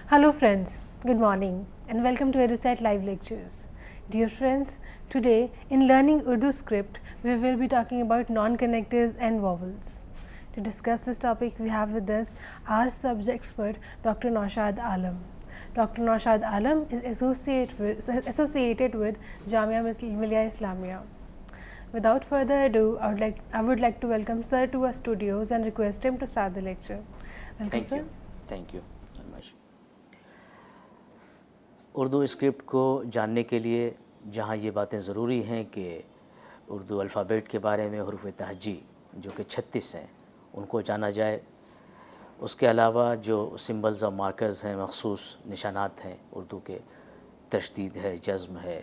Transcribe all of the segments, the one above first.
Hello friends, good morning and welcome to EduSat Live Lectures. Dear friends, today in learning Urdu script, we will be talking about non-connectors and vowels. To discuss this topic, we have with us our subject expert, Dr. Naushad Alam. Dr. Naushad Alam is associated with Jamia Millia Islamia. Without further ado, I would like to welcome Sir to our studios and request him to start the lecture. Welcome, Thank sir. you. Thank you very much. Urdu script کو جاننے کے لیے جہاں یہ باتیں ضروری ہیں کہ اردو الفابیٹ کے بارے میں حروف تہجی جو کہ 36 ہیں ان کو جانا جائے، اس کے علاوہ جو سمبلز اور مارکرز ہیں، مخصوص نشانات ہیں اردو کے، تشدید ہے، جزم ہے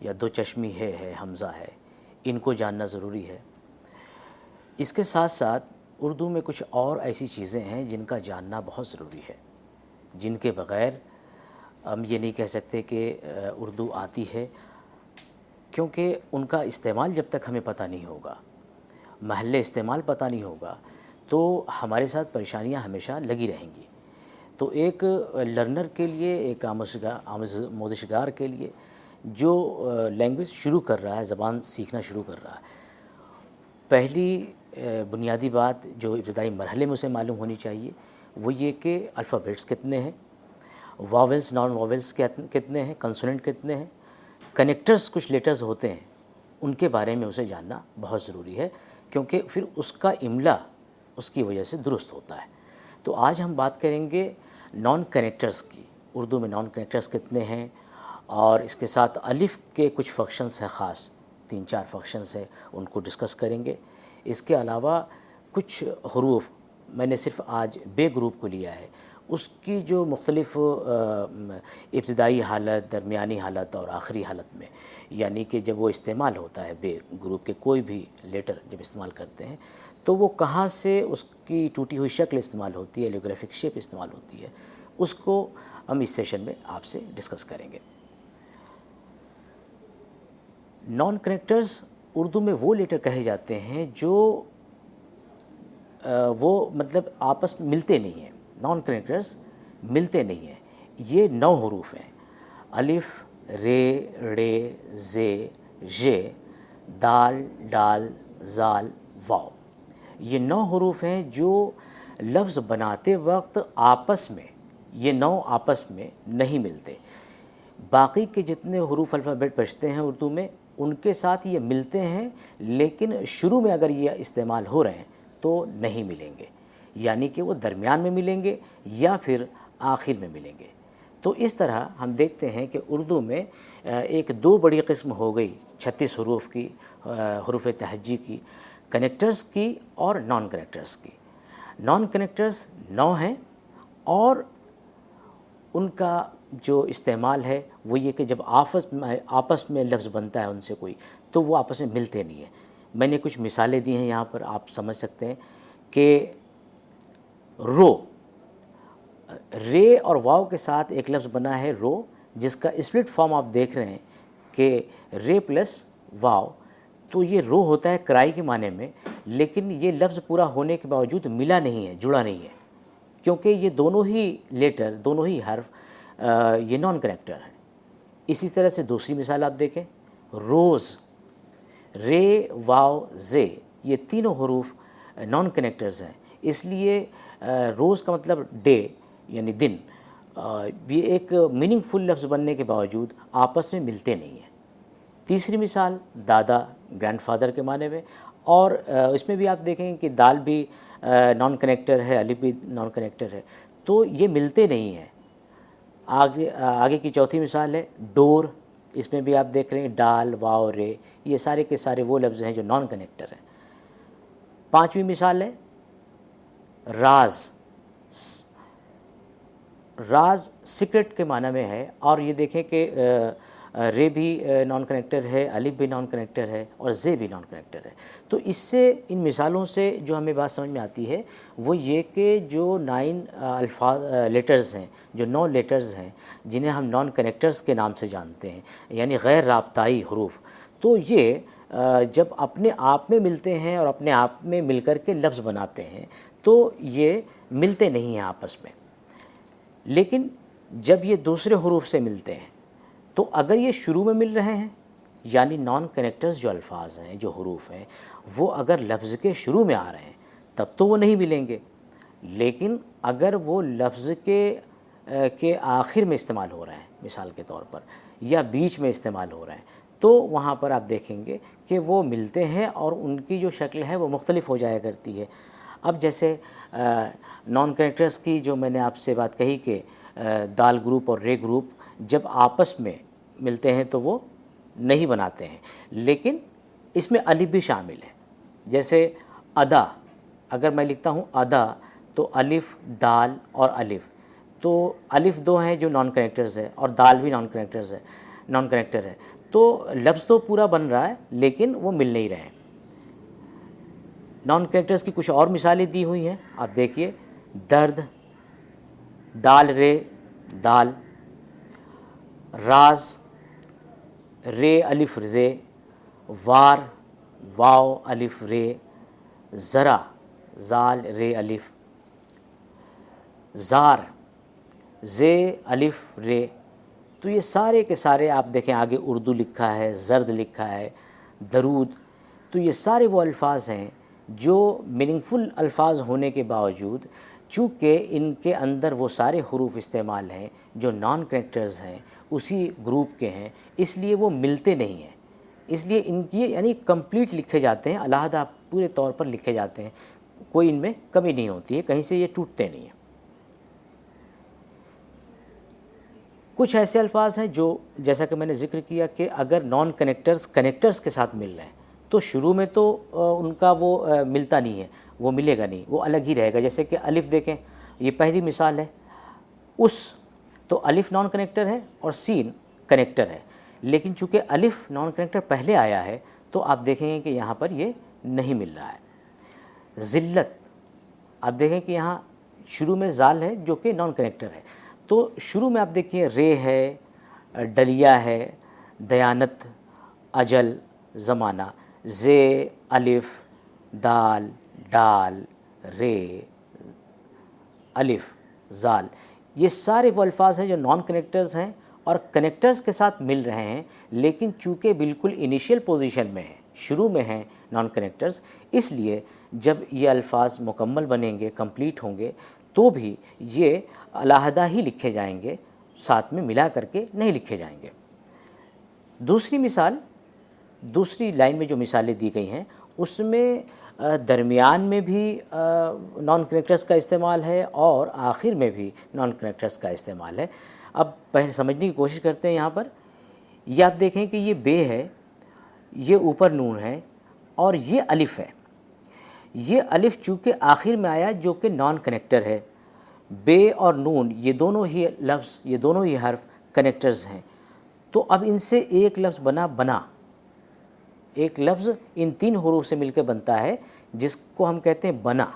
یا دو چشمی ہے حمزہ ہے، ان کو جاننا ضروری ہے۔ اس کے ساتھ ساتھ اردو میں کچھ اور ایسی چیزیں ہیں جن کا جاننا بہت ضروری ہے، جن کے بغیر ہم یہ نہیں کہہ سکتے کہ اردو آتی ہے، کیونکہ ان کا استعمال جب تک ہمیں پتہ نہیں ہوگا، محل استعمال پتہ نہیں ہوگا، تو ہمارے ساتھ پریشانیاں ہمیشہ لگی رہیں گی۔ تو ایک لرنر کے لیے، ایک آموزشگار کے لیے جو لینگویج شروع کر رہا ہے، زبان سیکھنا شروع کر رہا ہے، پہلی بنیادی بات جو ابتدائی مرحلے میں اسے معلوم ہونی چاہیے وہ یہ کہ الفابیٹس کتنے ہیں، واولز نان واولز کتنے ہیں، کنسوننٹ کتنے ہیں، کنیکٹرز کچھ لیٹرز ہوتے ہیں، ان کے بارے میں اسے جاننا بہت ضروری ہے، کیونکہ پھر اس کا املا اس کی وجہ سے درست ہوتا ہے۔ تو آج ہم بات کریں گے نان کنیکٹرز کی، اردو میں نان کنیکٹرز کتنے ہیں، اور اس کے ساتھ الف کے کچھ فنکشنز ہیں، خاص 3-4 فنکشنز ہیں، ان کو ڈسکس کریں گے۔ اس کے علاوہ کچھ حروف، میں نے صرف آج بے گروپ کو لیا ہے، اس کی جو مختلف ابتدائی حالت، درمیانی حالت اور آخری حالت میں، یعنی کہ جب وہ استعمال ہوتا ہے بے گروپ کے کوئی بھی لیٹر جب استعمال کرتے ہیں تو وہ کہاں سے اس کی ٹوٹی ہوئی شکل استعمال ہوتی ہے، ایلیوگرافک شیپ استعمال ہوتی ہے، اس کو ہم اس سیشن میں آپ سے ڈسکس کریں گے۔ نان کنیکٹرز اردو میں وہ لیٹر کہے جاتے ہیں جو وہ مطلب آپس میں ملتے نہیں ہیں، نان کنیکٹرز ملتے نہیں ہیں۔ یہ 9 حروف ہیں: الف، رے، ڑے، زے، ژے، دال، ڈال، زال، واو۔ یہ 9 حروف ہیں جو لفظ بناتے وقت آپس میں، یہ 9 آپس میں نہیں ملتے۔ باقی کے جتنے حروف الفابیٹ بچتے ہیں اردو میں ان کے ساتھ یہ ملتے ہیں، لیکن شروع میں اگر یہ استعمال ہو رہے ہیں تو نہیں ملیں گے، یعنی کہ وہ درمیان میں ملیں گے یا پھر آخر میں ملیں گے۔ تو اس طرح ہم دیکھتے ہیں کہ اردو میں ایک 2 بڑی قسم ہو گئی 36 حروف کی، حروف تہجی کی، کنیکٹرز کی اور نان کنیکٹرز کی۔ نان کنیکٹرز 9 ہیں، اور ان کا جو استعمال ہے وہ یہ کہ جب آپس میں لفظ بنتا ہے ان سے کوئی، تو وہ آپس میں ملتے نہیں ہیں۔ میں نے کچھ مثالیں دی ہیں یہاں پر، آپ سمجھ سکتے ہیں کہ رو، رے اور واو کے ساتھ ایک لفظ بنا ہے رو، جس کا اسپلٹ فارم آپ دیکھ رہے ہیں کہ رے پلس واو، تو یہ رو ہوتا ہے کرائی کے معنی میں، لیکن یہ لفظ پورا ہونے کے باوجود ملا نہیں ہے، جڑا نہیں ہے، کیونکہ یہ دونوں ہی لیٹر، دونوں ہی حرف یہ نان کنیکٹر ہیں۔ اسی طرح سے دوسری مثال آپ دیکھیں، روز، رے، واو، زے، یہ تینوں حروف نان کنیکٹرز ہیں، اس لیے روز کا مطلب ڈے یعنی دن، یہ ایک میننگ فل لفظ بننے کے باوجود آپس میں ملتے نہیں ہیں۔ تیسری مثال دادا، گرینڈ فادر کے معنی میں، اور اس میں بھی آپ دیکھیں کہ دال بھی نان کنیکٹر ہے، الف بھی نان کنیکٹر ہے، تو یہ ملتے نہیں ہیں۔ آگے کی چوتھی مثال ہے ڈور، اس میں بھی آپ دیکھ رہے ہیں ڈال، واو، رے، یہ سارے کے سارے وہ لفظ ہیں جو نان کنیکٹر ہیں۔ 5ویں مثال ہے راز، راز سیکرٹ کے معنی میں ہے، اور یہ دیکھیں کہ رے بھی نان کنیکٹر ہے، الف بھی نان کنیکٹر ہے، اور زے بھی نان کنیکٹر ہے۔ تو اس سے، ان مثالوں سے جو ہمیں بات سمجھ میں آتی ہے وہ یہ کہ جو 9 لیٹرز ہیں، جو 9 لیٹرز ہیں جنہیں ہم نان کنیکٹرز کے نام سے جانتے ہیں، یعنی غیر رابطائی حروف، تو یہ جب اپنے آپ میں ملتے ہیں اور اپنے آپ میں مل کر کے لفظ بناتے ہیں تو یہ ملتے نہیں ہیں آپس میں، لیکن جب یہ دوسرے حروف سے ملتے ہیں تو اگر یہ شروع میں مل رہے ہیں، یعنی نان کنیکٹرز جو الفاظ ہیں، جو حروف ہیں، وہ اگر لفظ کے شروع میں آ رہے ہیں تب تو وہ نہیں ملیں گے، لیکن اگر وہ لفظ کے آخر میں استعمال ہو رہے ہیں مثال کے طور پر، یا بیچ میں استعمال ہو رہے ہیں، تو وہاں پر آپ دیکھیں گے کہ وہ ملتے ہیں اور ان کی جو شکل ہے وہ مختلف ہو جایا کرتی ہے۔ اب جیسے نان کنیکٹرز کی جو میں نے آپ سے بات کہی کہ دال گروپ اور رے گروپ جب آپس میں ملتے ہیں تو وہ نہیں بناتے ہیں، لیکن اس میں الف بھی شامل ہے۔ جیسے ادا، اگر میں لکھتا ہوں ادا تو الف، دال اور الف، تو الف دو ہیں جو نان کنیکٹرز ہے اور دال بھی نان کنیکٹر ہے، تو لفظ تو پورا بن رہا ہے لیکن وہ مل نہیں رہے ہیں۔ نان کنیکٹرز کی کچھ اور مثالیں دی ہوئی ہیں، آپ دیکھیے، درد، دال رے دال، راز، رے الف رے، وار، واو الف رے، ذرا، زال رے الف، زار، زے الف رے۔ تو یہ سارے کے سارے آپ دیکھیں، آگے اردو لکھا ہے، زرد لکھا ہے، درود، تو یہ سارے وہ الفاظ ہیں جو میننگ فل الفاظ ہونے کے باوجود چونکہ ان کے اندر وہ سارے حروف استعمال ہیں جو نان کنیکٹرز ہیں، اسی گروپ کے ہیں، اس لیے وہ ملتے نہیں ہیں، اس لیے ان کی یعنی کمپلیٹ لکھے جاتے ہیں، علیحدہ پورے طور پر لکھے جاتے ہیں، کوئی ان میں کمی نہیں ہوتی ہے، کہیں سے یہ ٹوٹتے نہیں ہیں۔ کچھ ایسے الفاظ ہیں جو جیسا کہ میں نے ذکر کیا کہ اگر نان کنیکٹرز کے ساتھ مل رہے ہیں تو شروع میں تو ان کا وہ ملتا نہیں ہے، وہ ملے گا نہیں، وہ الگ ہی رہے گا۔ جیسے کہ الف دیکھیں، یہ پہلی مثال ہے، اس، تو الف نان کنیکٹر ہے اور سین کنیکٹر ہے، لیکن چونکہ الف نان کنیکٹر پہلے آیا ہے تو آپ دیکھیں گے کہ یہاں پر یہ نہیں مل رہا ہے۔ ذلت، آپ دیکھیں کہ یہاں شروع میں زال ہے جو کہ نان کنیکٹر ہے، تو شروع میں آپ دیکھیے رے ہے، ڈلیا ہے، دیانت، اجل، زمانہ، زے الف، دال، ڈال، رے، الف، زال، یہ سارے وہ الفاظ ہیں جو نان کنیکٹرز ہیں اور کنیکٹرز کے ساتھ مل رہے ہیں، لیکن چونکہ بالکل انیشیل پوزیشن میں ہیں، شروع میں ہیں نان کنیکٹرز، اس لیے جب یہ الفاظ مکمل بنیں گے، کمپلیٹ ہوں گے، تو بھی یہ علیحدہ ہی لکھے جائیں گے، ساتھ میں ملا کر کے نہیں لکھے جائیں گے۔ دوسری مثال، دوسری لائن میں جو مثالیں دی گئی ہیں اس میں درمیان میں بھی نان کنیکٹرز کا استعمال ہے اور آخر میں بھی نان کنیکٹرز کا استعمال ہے۔ اب پہلے سمجھنے کی کوشش کرتے ہیں۔ یہاں پر یہ آپ دیکھیں کہ یہ بے ہے، یہ اوپر نون ہے اور یہ الف ہے۔ یہ الف چونکہ آخر میں آیا جو کہ نان کنیکٹر ہے، بے اور نون یہ دونوں ہی لفظ، یہ دونوں ہی حرف کنیکٹرز ہیں، تو اب ان سے ایک لفظ بنا، ایک لفظ ان تین حروف سے مل کے بنتا ہے جس کو ہم کہتے ہیں بنا،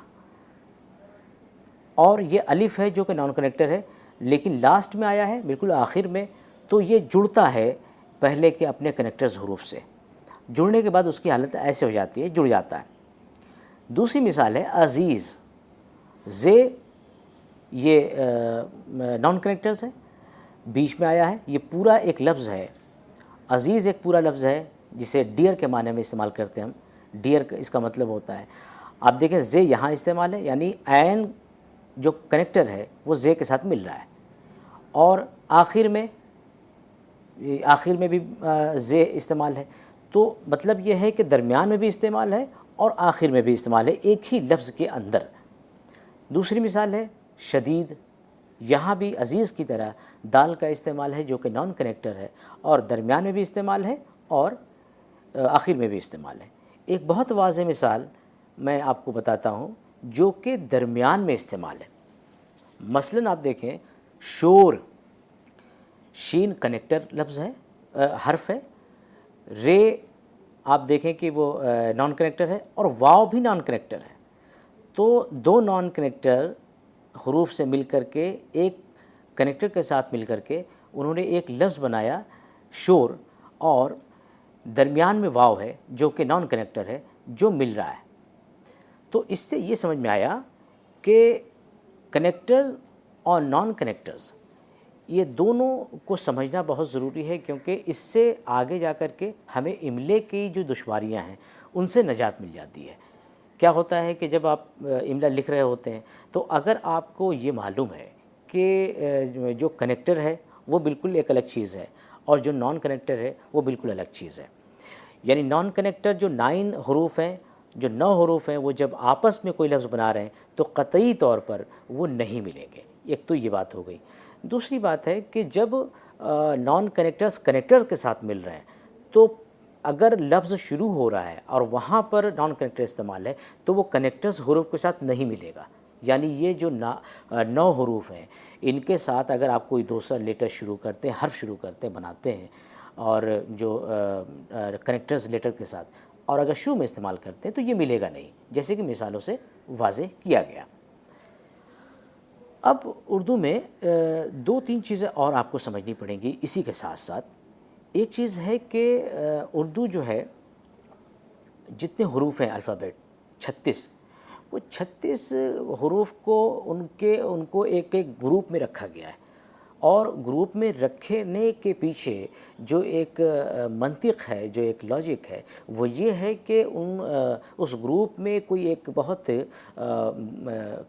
اور یہ الف ہے جو کہ نان کنیکٹر ہے لیکن لاسٹ میں آیا ہے، بالکل آخر میں، تو یہ جڑتا ہے پہلے کے اپنے کنیکٹرز حروف سے، جڑنے کے بعد اس کی حالت ایسے ہو جاتی ہے، جڑ جاتا ہے۔ دوسری مثال ہے عزیز، زے یہ نان کنیکٹرز ہے، بیچ میں آیا ہے، یہ پورا ایک لفظ ہے، عزیز ایک پورا لفظ ہے جسے ڈیئر کے معنی میں استعمال کرتے ہیں ہم، ڈیئر اس کا مطلب ہوتا ہے، آپ دیکھیں زے یہاں استعمال ہے، یعنی عین جو کنیکٹر ہے وہ زے کے ساتھ مل رہا ہے، اور آخر میں بھی زے استعمال ہے، تو مطلب یہ ہے کہ درمیان میں بھی استعمال ہے اور آخر میں بھی استعمال ہے ایک ہی لفظ کے اندر۔ دوسری مثال ہے شدید، یہاں بھی عزیز کی طرح دال کا استعمال ہے جو کہ نان کنیکٹر ہے اور درمیان میں بھی استعمال ہے اور آخر میں بھی استعمال ہے۔ ایک بہت واضح مثال میں آپ کو بتاتا ہوں جو کہ درمیان میں استعمال ہے، مثلاً آپ دیکھیں شور، شین کنیکٹر لفظ ہے، حرف ہے، رے آپ دیکھیں کہ وہ نان کنیکٹر ہے اور واو بھی نان کنیکٹر ہے، تو دو نان کنیکٹر حروف سے مل کر کے ایک کنیکٹر کے ساتھ مل کر کے انہوں نے ایک لفظ بنایا شور، اور درمیان میں واو ہے جو کہ نان کنیکٹر ہے جو مل رہا ہے۔ تو اس سے یہ سمجھ میں آیا کہ کنیکٹرز اور نان کنیکٹرز یہ دونوں کو سمجھنا بہت ضروری ہے، کیونکہ اس سے آگے جا کر کے ہمیں املے کی جو دشواریاں ہیں ان سے نجات مل جاتی ہے۔ کیا ہوتا ہے کہ جب آپ املا لکھ رہے ہوتے ہیں تو اگر آپ کو یہ معلوم ہے کہ جو کنیکٹر ہے وہ بالکل ایک الگ چیز ہے اور جو نان کنیکٹر ہے وہ بالکل الگ چیز ہے، یعنی نان کنیکٹر جو 9 حروف ہیں، جو 9 حروف ہیں، وہ جب آپس میں کوئی لفظ بنا رہے ہیں تو قطعی طور پر وہ نہیں ملیں گے۔ ایک تو یہ بات ہو گئی۔ دوسری بات ہے کہ جب نان کنیکٹرز کنیکٹر کے ساتھ مل رہے ہیں تو اگر لفظ شروع ہو رہا ہے اور وہاں پر نان کنیکٹر استعمال ہے تو وہ کنیکٹرز حروف کے ساتھ نہیں ملے گا، یعنی یہ جو 9 حروف ہیں ان کے ساتھ اگر آپ کوئی دوسرا لیٹر شروع کرتے ہیں، حرف شروع کرتے ہیں، بناتے ہیں، اور جو کنیکٹرز لیٹر کے ساتھ، اور اگر شروع میں استعمال کرتے ہیں تو یہ ملے گا نہیں، جیسے کہ مثالوں سے واضح کیا گیا۔ اب اردو میں 2-3 چیزیں اور آپ کو سمجھنی پڑیں گی اسی کے ساتھ ساتھ۔ ایک چیز ہے کہ اردو جو ہے جتنے حروف ہیں الفابیٹ 36، وہ 36 حروف کو ان کو ایک ایک گروپ میں رکھا گیا ہے، اور گروپ میں رکھنے کے پیچھے جو ایک منطق ہے، جو ایک لاجک ہے، وہ یہ ہے کہ اس گروپ میں کوئی ایک بہت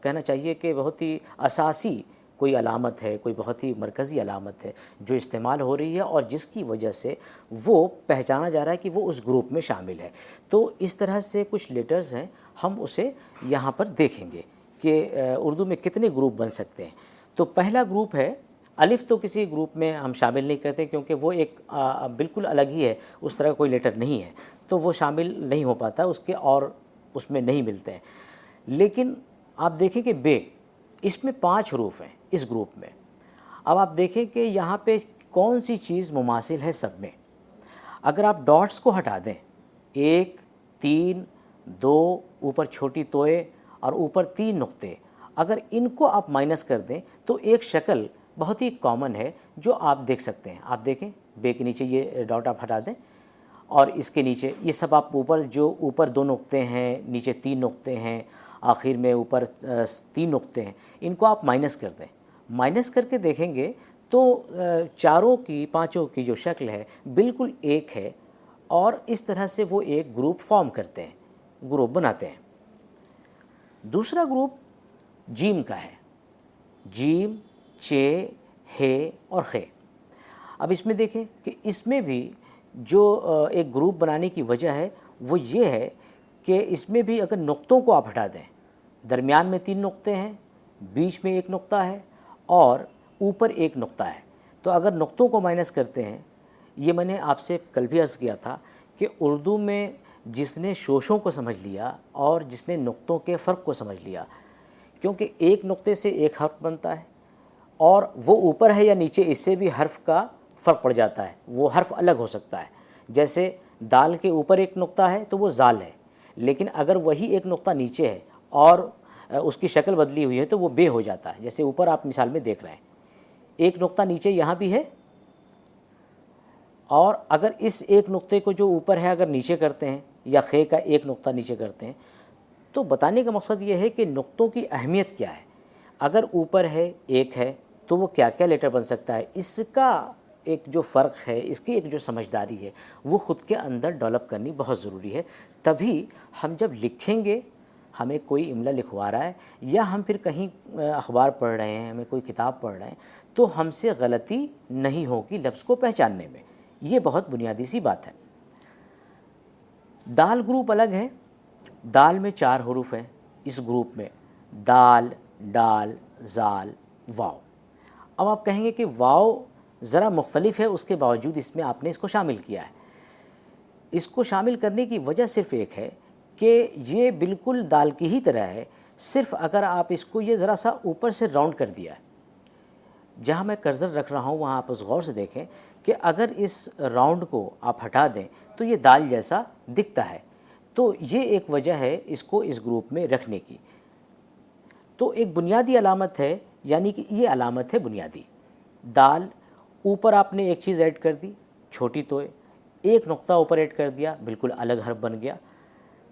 کہنا چاہیے کہ بہت ہی اساسی کوئی علامت ہے، کوئی بہت ہی مرکزی علامت ہے جو استعمال ہو رہی ہے اور جس کی وجہ سے وہ پہچانا جا رہا ہے کہ وہ اس گروپ میں شامل ہے۔ تو اس طرح سے کچھ لیٹرز ہیں، ہم اسے یہاں پر دیکھیں گے کہ اردو میں کتنے گروپ بن سکتے ہیں۔ تو پہلا گروپ ہے الف، تو کسی گروپ میں ہم شامل نہیں کرتے کیونکہ وہ ایک بالکل الگ ہی ہے، اس طرح کوئی لیٹر نہیں ہے، تو وہ شامل نہیں ہو پاتا اس کے، اور اس میں نہیں ملتے ہیں۔ لیکن آپ دیکھیں کہ بے، اس میں 5 حروف ہیں اس گروپ میں۔ اب آپ دیکھیں کہ یہاں پہ کون سی چیز مماثل ہے سب میں۔ اگر آپ ڈاٹس کو ہٹا دیں، 1 3 2 اوپر چھوٹی توئے اور اوپر 3 نقطے، اگر ان کو آپ مائنس کر دیں تو ایک شکل بہت ہی کامن ہے جو آپ دیکھ سکتے ہیں۔ آپ دیکھیں بے کے نیچے یہ ڈاٹ آپ ہٹا دیں، اور اس کے نیچے یہ سب آپ اوپر 2 نقطے ہیں، نیچے 3 نقطے ہیں، آخر میں اوپر 3 نقطے ہیں، ان کو آپ مائنس کر دیں۔ مائنس کر کے دیکھیں گے تو چاروں کی 5 کی جو شکل ہے بالکل ایک ہے، اور اس طرح سے وہ ایک گروپ فارم کرتے ہیں، گروپ بناتے ہیں۔ دوسرا گروپ جیم کا ہے، جیم، چے، ہے اور خے۔ اب اس میں دیکھیں کہ اس میں بھی جو ایک گروپ بنانے کی وجہ ہے وہ یہ ہے کہ اس میں بھی اگر نقطوں کو آپ ہٹا دیں، درمیان میں 3 نقطے ہیں، بیچ میں 1 نقطہ ہے اور اوپر 1 نقطہ ہے، تو اگر نقطوں کو مائنس کرتے ہیں، یہ میں نے آپ سے کل بھی عرض کیا تھا کہ اردو میں جس نے شوشوں کو سمجھ لیا اور جس نے نقطوں کے فرق کو سمجھ لیا، کیونکہ ایک نقطے سے ایک حرف بنتا ہے، اور وہ اوپر ہے یا نیچے اس سے بھی حرف کا فرق پڑ جاتا ہے، وہ حرف الگ ہو سکتا ہے۔ جیسے دال کے اوپر 1 نقطہ ہے تو وہ زال ہے، لیکن اگر وہی 1 نقطہ نیچے ہے اور اس کی شکل بدلی ہوئی ہے تو وہ بے ہو جاتا ہے۔ جیسے اوپر آپ مثال میں دیکھ رہے ہیں 1 نقطہ نیچے یہاں بھی ہے، اور اگر اس 1 نقطے کو جو اوپر ہے اگر نیچے کرتے ہیں یا خے کا 1 نقطہ نیچے کرتے ہیں، تو بتانے کا مقصد یہ ہے کہ نقطوں کی اہمیت کیا ہے۔ اگر اوپر ہے 1 ہے تو وہ کیا کیا لیٹر بن سکتا ہے، اس کا ایک جو فرق ہے، اس کی ایک جو سمجھداری ہے وہ خود کے اندر ڈیولپ کرنی بہت ضروری ہے۔ تبھی ہم جب لکھیں گے، ہمیں کوئی املا لکھوا رہا ہے یا ہم پھر کہیں اخبار پڑھ رہے ہیں، ہمیں کوئی کتاب پڑھ رہے ہیں، تو ہم سے غلطی نہیں ہوگی لفظ کو پہچاننے میں۔ یہ بہت بنیادی سی بات ہے۔ دال گروپ الگ ہے۔ دال میں 4 حروف ہیں اس گروپ میں، دال، ڈال، زال، واو۔ اب آپ کہیں گے کہ واو ذرا مختلف ہے، اس کے باوجود اس میں آپ نے اس کو شامل کیا ہے۔ اس کو شامل کرنے کی وجہ صرف ایک ہے کہ یہ بالکل دال کی ہی طرح ہے، صرف اگر آپ اس کو یہ ذرا سا اوپر سے راؤنڈ کر دیا ہے۔ جہاں میں کرسر رکھ رہا ہوں وہاں آپ اس غور سے دیکھیں کہ اگر اس راؤنڈ کو آپ ہٹا دیں تو یہ دال جیسا دکھتا ہے، تو یہ ایک وجہ ہے اس کو اس گروپ میں رکھنے کی۔ تو ایک بنیادی علامت ہے، یعنی کہ یہ علامت ہے بنیادی۔ دال، اوپر آپ نے ایک چیز ایڈ کر دی، چھوٹی توئے، 1 نقطہ اوپر ایڈ کر دیا، بالکل الگ حرف بن گیا۔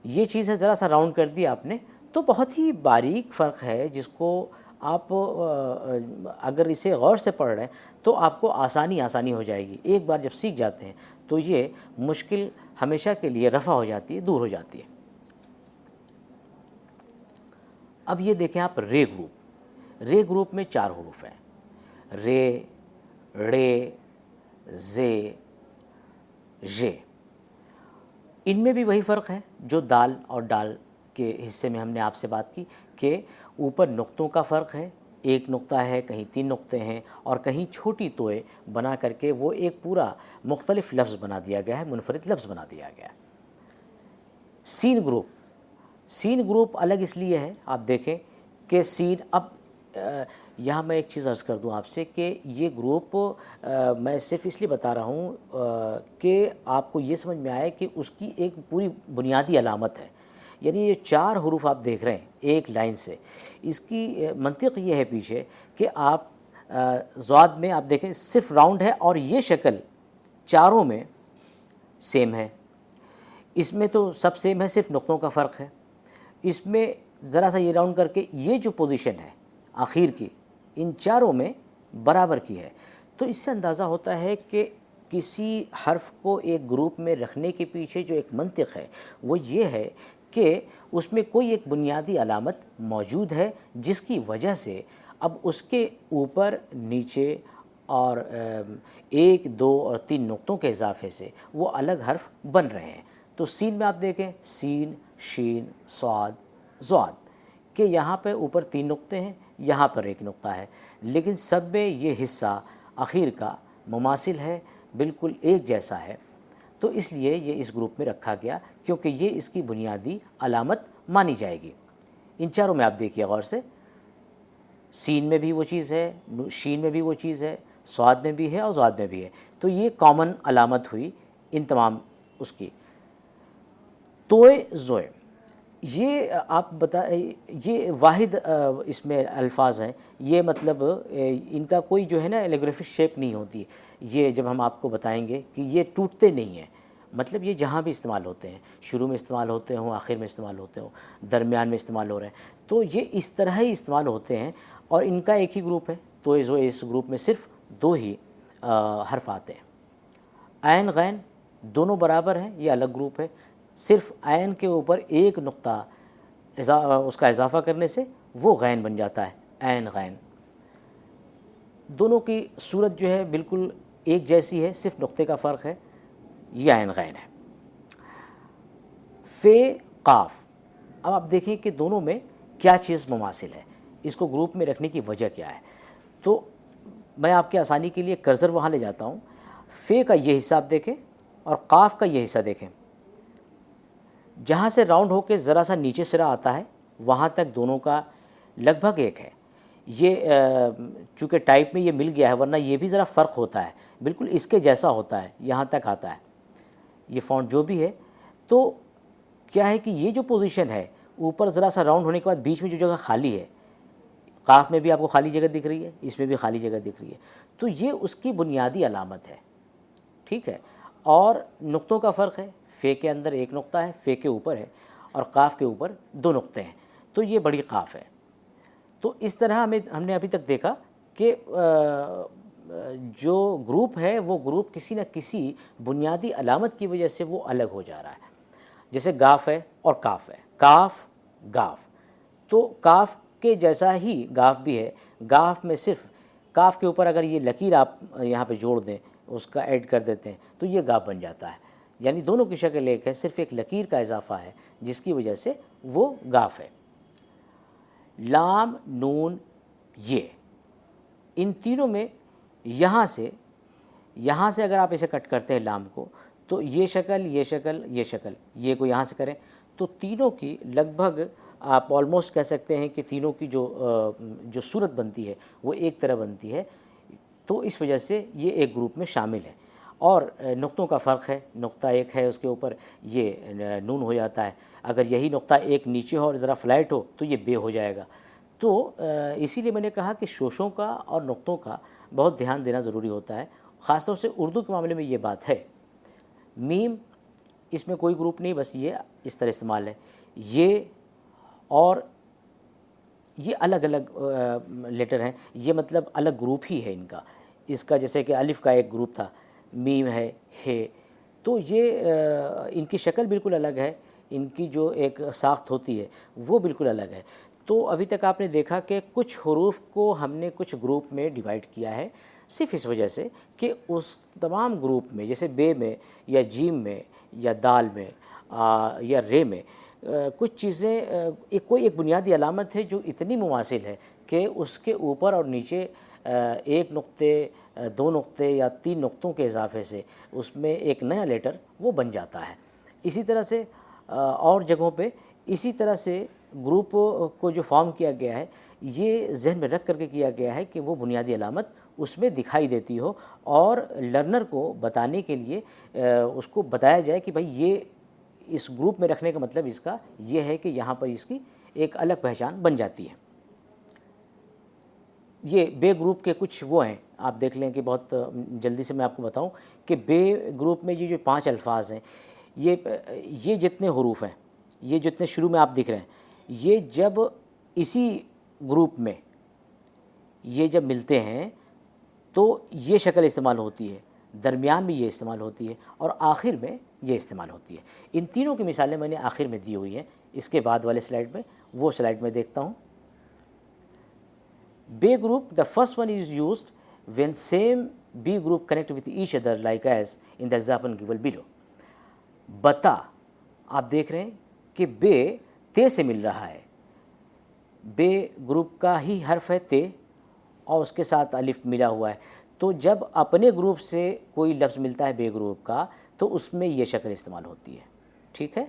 یہ چیز ہے ذرا سا راؤنڈ کر دیا آپ نے، تو بہت ہی باریک فرق ہے جس کو آپ اگر اسے غور سے پڑھ رہے ہیں تو آپ کو آسانی ہو جائے گی. ایک بار جب سیکھ جاتے ہیں تو یہ مشکل ہمیشہ کے لیے رفع ہو جاتی ہے, دور ہو جاتی ہے. اب یہ دیکھیں آپ رے گروپ. رے گروپ میں 4 حروف ہیں, رے, رے, زے, ژے. ان میں بھی وہی فرق ہے جو دال اور ڈال کے حصے میں ہم نے آپ سے بات کی کہ اوپر نقطوں کا فرق ہے. ایک نقطہ ہے, کہیں 3 نقطے ہیں, اور کہیں چھوٹی توئے بنا کر کے وہ ایک پورا مختلف لفظ بنا دیا گیا ہے, منفرد لفظ بنا دیا گیا ہے. سین گروپ. سین گروپ الگ اس لیے ہے, آپ دیکھیں کہ سین, اب یہاں میں ایک چیز عرض کر دوں آپ سے کہ یہ گروپ میں صرف اس لیے بتا رہا ہوں کہ آپ کو یہ سمجھ میں آئے کہ اس کی ایک پوری بنیادی علامت ہے. یعنی یہ 4 حروف آپ دیکھ رہے ہیں ایک لائن سے, اس کی منطق یہ ہے پیچھے کہ آپ ضاد میں آپ دیکھیں صرف راؤنڈ ہے اور یہ شکل چاروں میں سیم ہے. اس میں تو سب سیم ہے, صرف نقطوں کا فرق ہے. اس میں ذرا سا یہ راؤنڈ کر کے یہ جو پوزیشن ہے آخر کی ان چاروں میں برابر کی ہے. تو اس سے اندازہ ہوتا ہے کہ کسی حرف کو ایک گروپ میں رکھنے کے پیچھے جو ایک منطق ہے وہ یہ ہے کہ اس میں کوئی ایک بنیادی علامت موجود ہے جس کی وجہ سے اب اس کے اوپر, نیچے اور 1, 2 اور 3 نقطوں کے اضافے سے وہ الگ حرف بن رہے ہیں. تو سین میں آپ دیکھیں سین, شین, صاد, ضاد کہ یہاں پہ اوپر 3 نقطے ہیں, یہاں پر 1 نقطہ ہے, لیکن سب میں یہ حصہ اخیر کا مماثل ہے, بالکل ایک جیسا ہے. تو اس لیے یہ اس گروپ میں رکھا گیا کیونکہ یہ اس کی بنیادی علامت مانی جائے گی. ان چاروں میں آپ دیکھیے غور سے, سین میں بھی وہ چیز ہے, شین میں بھی وہ چیز ہے, صاد میں بھی ہے اور ضاد میں بھی ہے. تو یہ کامن علامت ہوئی ان تمام اس کی. توئے, زوئے, یہ آپ یہ واحد اس میں الفاظ ہیں. یہ مطلب ان کا کوئی جو ہے نا ایلیگرافک شیپ نہیں ہوتی. یہ جب ہم آپ کو بتائیں گے کہ یہ ٹوٹتے نہیں ہیں, مطلب یہ جہاں بھی استعمال ہوتے ہیں, شروع میں استعمال ہوتے ہوں, آخر میں استعمال ہوتے ہوں, درمیان میں استعمال ہو رہے ہیں, تو یہ اس طرح ہی استعمال ہوتے ہیں. اور ان کا ایک ہی گروپ ہے توئے زوئے. اس گروپ میں صرف 2 ہی حرف آتے ہیں. عین, غین دونوں برابر ہیں, یہ الگ گروپ ہے. صرف عین کے اوپر 1 نقطہ اس کا اضافہ کرنے سے وہ غین بن جاتا ہے, عین, غین. دونوں کی صورت جو ہے بالکل ایک جیسی ہے, صرف نقطے کا فرق ہے, یہ عین, غین ہے. فے, قاف. اب آپ دیکھیں کہ دونوں میں کیا چیز مماثل ہے, اس کو گروپ میں رکھنے کی وجہ کیا ہے. تو میں آپ کے آسانی کے لیے کرسر وہاں لے جاتا ہوں. فے کا یہ حصہ آپ دیکھیں اور قاف کا یہ حصہ دیکھیں. جہاں سے راؤنڈ ہو کے ذرا سا نیچے سرا آتا ہے وہاں تک دونوں کا لگ بھگ ایک ہے. یہ چونکہ ٹائپ میں یہ مل گیا ہے, ورنہ یہ بھی ذرا فرق ہوتا ہے, بالکل اس کے جیسا ہوتا ہے, یہاں تک آتا ہے یہ فونٹ جو بھی ہے. تو کیا ہے کہ یہ جو پوزیشن ہے اوپر ذرا سا راؤنڈ ہونے کے بعد بیچ میں جو جگہ خالی ہے, قاف میں بھی آپ کو خالی جگہ دکھ رہی ہے, اس میں بھی خالی جگہ دکھ رہی ہے, تو یہ اس کی بنیادی علامت ہے. ٹھیک ہے. اور نقطوں کا فرق ہے, فے کے اندر 1 نقطہ ہے, فے کے اوپر ہے, اور قاف کے اوپر 2 نقطے ہیں, تو یہ بڑی قاف ہے. تو اس طرح ہم نے ابھی تک دیکھا کہ جو گروپ ہے وہ گروپ کسی نہ کسی بنیادی علامت کی وجہ سے وہ الگ ہو جا رہا ہے. جیسے گاف ہے اور کاف ہے, کاف, گاف. تو کاف کے جیسا ہی گاف بھی ہے. گاف میں صرف کاف کے اوپر اگر یہ لکیر آپ یہاں پہ جوڑ دیں, اس کا ایڈ کر دیتے ہیں, تو یہ گاف بن جاتا ہے. یعنی دونوں کی شکل ایک ہے, صرف ایک لکیر کا اضافہ ہے جس کی وجہ سے وہ گاف ہے. لام, نون, یہ, ان تینوں میں یہاں سے اگر آپ اسے کٹ کرتے ہیں لام کو, تو یہ شکل, یہ شکل, یہ شکل, یہ کو یہاں سے کریں تو تینوں کی لگ بھگ آپ آلموسٹ کہہ سکتے ہیں کہ تینوں کی جو صورت بنتی ہے وہ ایک طرح بنتی ہے. تو اس وجہ سے یہ ایک گروپ میں شامل ہے. اور نقطوں کا فرق ہے, نقطہ 1 ہے اس کے اوپر, یہ نون ہو جاتا ہے. اگر یہی نقطہ 1 نیچے ہو اور ذرا فلیٹ ہو تو یہ بے ہو جائے گا. تو اسی لیے میں نے کہا کہ شوشوں کا اور نقطوں کا بہت دھیان دینا ضروری ہوتا ہے, خاص طور سے اردو کے معاملے میں یہ بات ہے. میم, اس میں کوئی گروپ نہیں, بس یہ اس طرح استعمال ہے. یہ اور یہ الگ الگ لیٹر ہیں، یہ مطلب الگ گروپ ہی ہے ان کا. اس کا جیسے کہ الف کا ایک گروپ تھا، میم ہے، ہے، تو یہ ان کی شکل بالکل الگ ہے، ان کی جو ایک ساخت ہوتی ہے وہ بالکل الگ ہے. تو ابھی تک آپ نے دیکھا کہ کچھ حروف کو ہم نے کچھ گروپ میں ڈیوائیڈ کیا ہے صرف اس وجہ سے کہ اس تمام گروپ میں جیسے بے میں یا جیم میں یا دال میں یا رے میں کچھ چیزیں کوئی ایک بنیادی علامت ہے جو اتنی مماثل ہے کہ اس کے اوپر اور نیچے ایک نقطے، دو نقطے یا تین نقطوں کے اضافے سے اس میں ایک نیا لیٹر وہ بن جاتا ہے. اسی طرح سے اور جگہوں پہ اسی طرح سے گروپ کو جو فارم کیا گیا ہے یہ ذہن میں رکھ کر کے کیا گیا ہے کہ وہ بنیادی علامت اس میں دکھائی دیتی ہو اور لرنر کو بتانے کے لیے اس کو بتایا جائے کہ بھائی یہ اس گروپ میں رکھنے کا مطلب اس کا یہ ہے کہ یہاں پر اس کی ایک الگ پہچان بن جاتی ہے. یہ بے گروپ کے کچھ وہ ہیں، آپ دیکھ لیں کہ بہت جلدی سے میں آپ کو بتاؤں کہ بے گروپ میں یہ جو 5 الفاظ ہیں، یہ جتنے حروف ہیں، یہ جتنے شروع میں آپ دکھ رہے ہیں، یہ جب اسی گروپ میں یہ جب ملتے ہیں تو یہ شکل استعمال ہوتی ہے، درمیان میں یہ استعمال ہوتی ہے اور آخر میں یہ استعمال ہوتی ہے. ان تینوں کی مثالیں میں نے آخر میں دی ہوئی ہیں اس کے بعد والے سلائیڈ میں، وہ سلائیڈ میں دیکھتا ہوں. Bay group, the first one is used when same B group connect with each other like as in the example given below. بتا، آپ دیکھ رہے ہیں کہ بے تے سے مل رہا ہے، بے گروپ کا ہی حرف ہے تے اور اس کے ساتھ الف ملا ہوا ہے. تو جب اپنے گروپ سے کوئی لفظ ملتا ہے بے گروپ کا تو اس میں یہ شکل استعمال ہوتی ہے. ٹھیک ہے،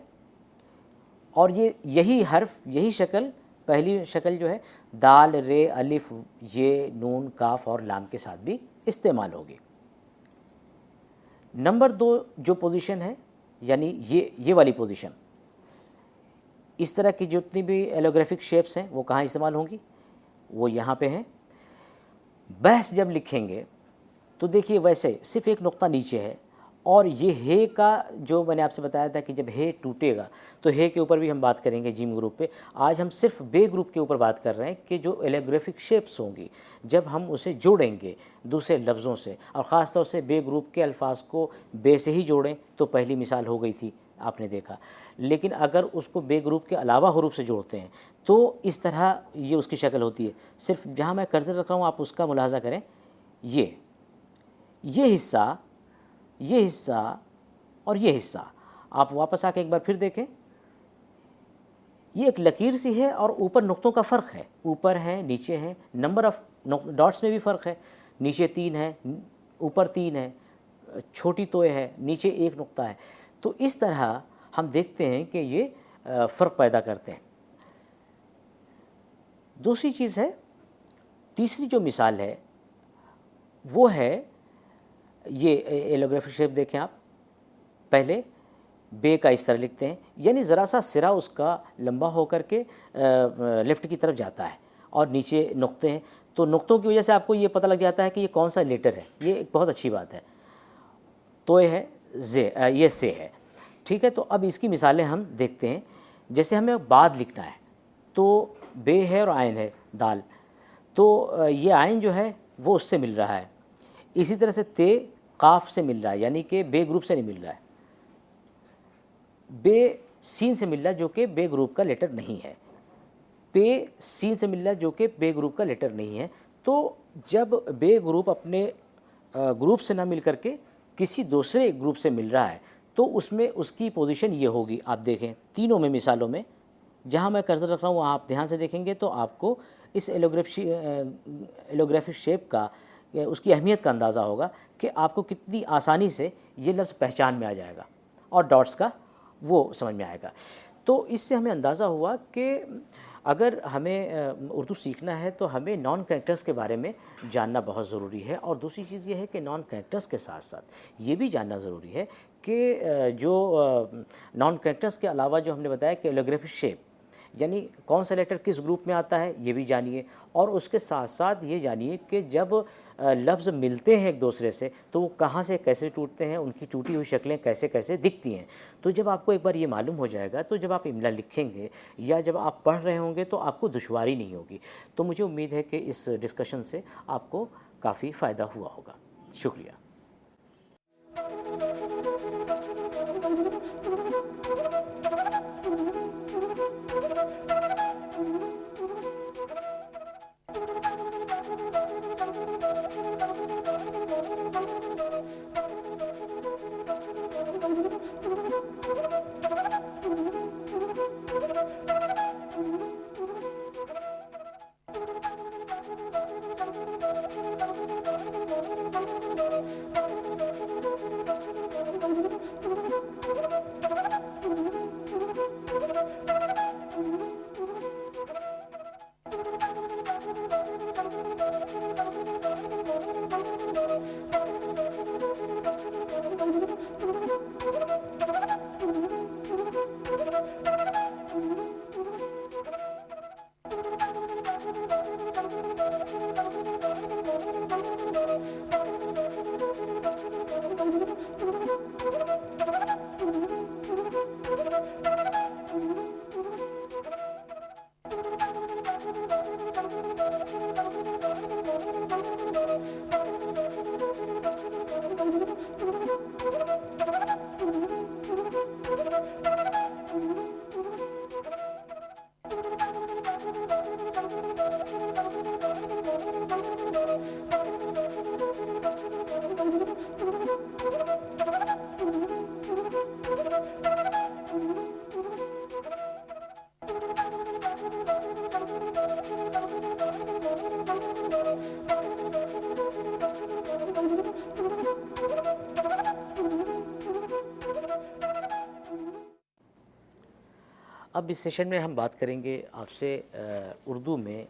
اور یہی حرف، یہی شکل، پہلی شکل جو ہے دال، رے، الف، یہ، نون، کاف اور لام کے ساتھ بھی استعمال ہوگی. نمبر 2 جو پوزیشن ہے یعنی یہ والی پوزیشن، اس طرح کی جتنی بھی ایلوگرافک شیپس ہیں وہ کہاں استعمال ہوں گی؟ وہ یہاں پہ ہیں. بحث جب لکھیں گے تو دیکھیے ویسے صرف ایک نقطہ نیچے ہے اور یہ ہے کا جو میں نے آپ سے بتایا تھا کہ جب ہے ٹوٹے گا تو ہے کے اوپر بھی ہم بات کریں گے جیم گروپ پہ. آج ہم صرف بے گروپ کے اوپر بات کر رہے ہیں کہ جو ایلوگرافک شیپس ہوں گی جب ہم اسے جوڑیں گے دوسرے لفظوں سے اور خاص طور سے بے گروپ کے الفاظ کو بے سے ہی جوڑیں تو پہلی مثال ہو گئی تھی آپ نے دیکھا. لیکن اگر اس کو بے گروپ کے علاوہ حروف سے جوڑتے ہیں تو اس طرح یہ اس کی شکل ہوتی ہے. صرف جہاں میں کرسر رکھ رہا ہوں آپ اس کا ملاحظہ کریں، یہ حصہ، یہ حصہ اور یہ حصہ آپ واپس آ کے ایک بار پھر دیکھیں، یہ ایک لکیر سی ہے اور اوپر نقطوں کا فرق ہے، اوپر ہیں نیچے ہیں، نمبر آف ڈاٹس میں بھی فرق ہے، نیچے 3 ہے، اوپر 3 ہے، چھوٹی توئے ہے، نیچے 1 نقطہ ہے. تو اس طرح ہم دیکھتے ہیں کہ یہ فرق پیدا کرتے ہیں. دوسری چیز ہے، تیسری جو مثال ہے وہ ہے یہ ایلوگرافک شیپ. دیکھیں آپ، پہلے بے کا اس طرح لکھتے ہیں یعنی ذرا سا سرا اس کا لمبا ہو کر کے لیفٹ کی طرف جاتا ہے اور نیچے نقطے ہیں تو نقطوں کی وجہ سے آپ کو یہ پتہ لگ جاتا ہے کہ یہ کون سا لیٹر ہے. یہ ایک بہت اچھی بات ہے. تو یہ ہے زے، یہ سے ہے. ٹھیک ہے، تو اب اس کی مثالیں ہم دیکھتے ہیں. جیسے ہمیں بعد لکھنا ہے تو بے ہے اور آئن ہے دال، تو یہ آئن جو ہے وہ اس سے مل رہا ہے. اسی طرح سے تے قاف سے مل رہا ہے یعنی کہ بے گروپ سے نہیں مل رہا ہے. بے سین سے مل رہا ہے جو کہ بے گروپ کا لیٹر نہیں ہے. پے سین سے مل رہا ہے جو کہ بے گروپ کا لیٹر نہیں ہے. تو جب بے گروپ اپنے گروپ سے نہ مل کر کے کسی دوسرے گروپ سے مل رہا ہے تو اس میں اس کی پوزیشن یہ ہوگی. آپ دیکھیں تینوں میں مثالوں میں جہاں میں کرسر رکھ رہا ہوں وہاں آپ دھیان سے دیکھیں گے تو آپ کو اس ایلوگرافک شیپ کا، اس کی اہمیت کا اندازہ ہوگا کہ آپ کو کتنی آسانی سے یہ لفظ پہچان میں آ جائے گا اور ڈاٹس کا وہ سمجھ میں آئے گا. تو اس سے ہمیں اندازہ ہوا کہ اگر ہمیں اردو سیکھنا ہے تو ہمیں نان کریکٹرز کے بارے میں جاننا بہت ضروری ہے. اور دوسری چیز یہ ہے کہ نان کریکٹرز کے ساتھ ساتھ یہ بھی جاننا ضروری ہے کہ جو نان کریکٹرز کے علاوہ جو ہم نے بتایا کہ ایلوگرافک شیپ، یعنی کون سا لیٹر کس گروپ میں آتا ہے یہ بھی جانیے، اور اس کے ساتھ ساتھ یہ جانیے کہ جب لفظ ملتے ہیں ایک دوسرے سے تو وہ کہاں سے کیسے ٹوٹتے ہیں، ان کی ٹوٹی ہوئی شکلیں کیسے کیسے دکھتی ہیں۔ تو جب آپ کو ایک بار یہ معلوم ہو جائے گا تو جب آپ املا لکھیں گے یا جب آپ پڑھ رہے ہوں گے تو آپ کو دشواری نہیں ہوگی۔ تو مجھے امید ہے کہ اس ڈسکشن سے آپ کو کافی فائدہ ہوا ہوگا۔ شکریہ۔ اب اس سیشن میں ہم بات کریں گے آپ سے اردو میں